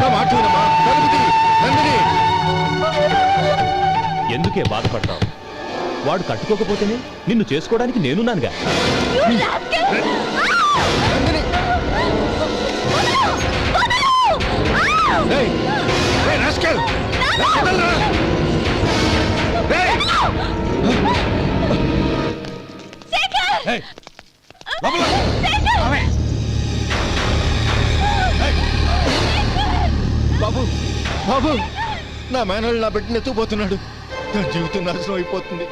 నా మాట వినమ్మా. నందిని,
ఎందుకు ఎందుకే బాధపడతావు? వాడు కట్టుకోకపోతేనే నిన్ను చేసుకోవడానికి నేనున్నానుగా.
బాబు బాబు, నా మేనల్ని నా బిడ్డను ఎత్తుకుపోతున్నాడు. నా జీవితం నాశనం అయిపోతుంది.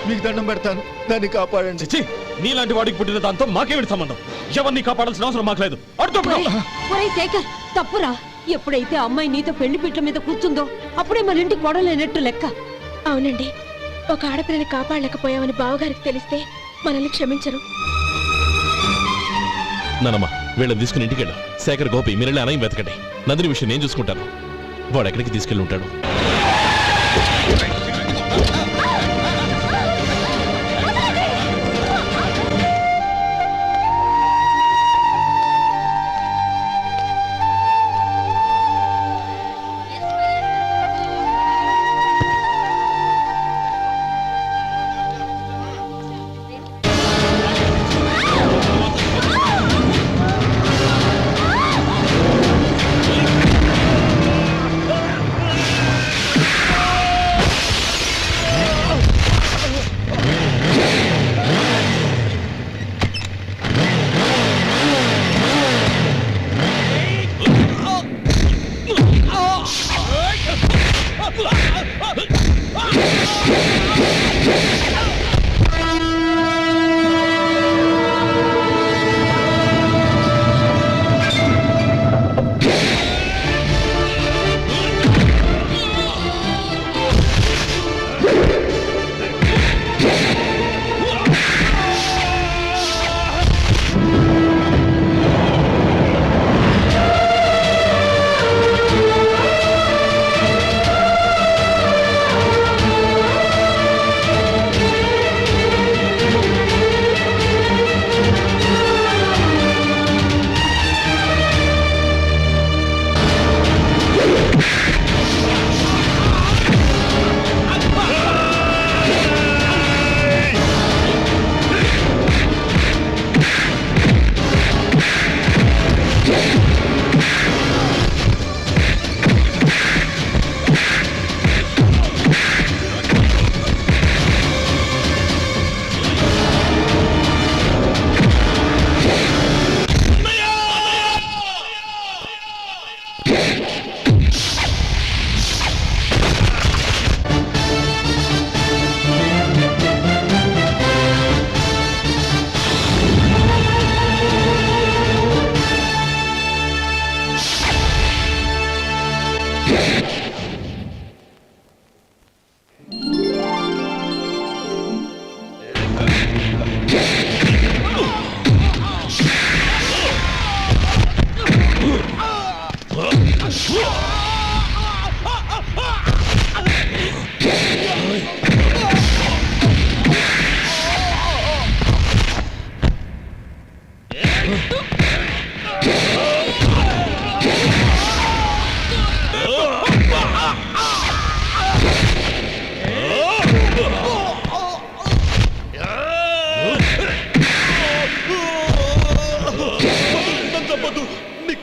మీకు దండం పెడతాను, దాన్ని కాపాడండి.
చిచ్చి, నీలాంటి వాడికి పుట్టిన దాంతో మాకేమిటి సంబంధం? ఎవరిని కాపాడాల్సిన అవసరం మాకు లేదు.
ఒరేయ్ శేఖర్, తప్పురా. ఎప్పుడైతే అమ్మాయి నీతో పెళ్లి పీటల మీద కూర్చుందో అప్పుడే మన ఇంటి గొడవలేనట్టు లెక్క.
అవునండి, ఒక ఆడపిల్లని కాపాడలేకపోయామని బావగారికి తెలిస్తే మనల్ని క్షమించరు.
నానమ్మ, వీళ్ళని తీసుకుని ఇంటికి వెళ్ళు. శేఖర్, గోపి, మీరెళ్ళి అన్నయ్య వెతకండి. నందిని విషయం నేను చూసుకుంటాను. వాడు ఎక్కడికి తీసుకెళ్ళి ఉంటాడు?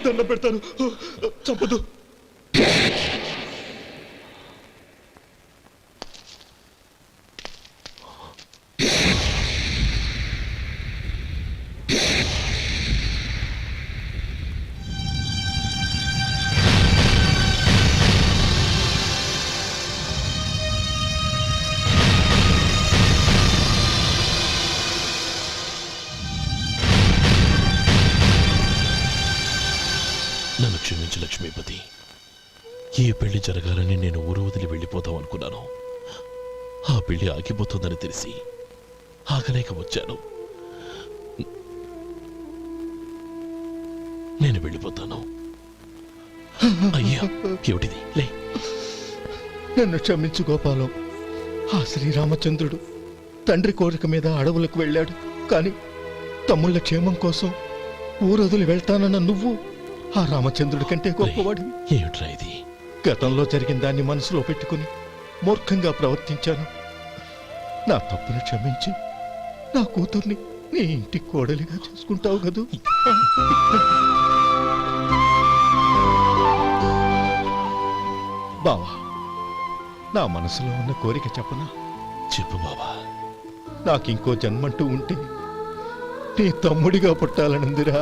దండం పెడతాను, చంపదు.
నన్ను క్షమించు లక్ష్మీపతి. ఈ పెళ్లి జరగాలని నేను ఊరు వదిలి వెళ్ళిపోతాం అనుకున్నాను. ఆ పెళ్లి ఆగిపోతుందని తెలిసి ఆగలేక వచ్చాను. నేను వెళ్ళిపోతాను. అయ్యా, ఏమిటిది? లే,
నన్ను క్షమించు గోపాలం. ఆ శ్రీరామచంద్రుడు తండ్రి కోరిక మీద అడవులకు వెళ్ళాడు. కానీ తమ్ముళ్ళ క్షేమం కోసం ఊరొదిలి వెళ్తానన్న నువ్వు ఆ రామచంద్రుడి కంటే గొప్పవాడివి.
ఏమిట్రా ఇది?
గతంలో జరిగిన దాన్ని మనసులో పెట్టుకుని
మూర్ఖంగా ప్రవర్తించాను. నా తప్పును క్షమించి నా కూతుర్ని నీ ఇంటి కోడలిగా చేసుకుంటావు కదూ? బావా, నా మనసులో ఉన్న కోరిక చెప్పనా?
చెప్పు బావా.
నాకింకో జన్మంటూ ఉంటే నీ తమ్ముడిగా పుట్టాలనుందిరా.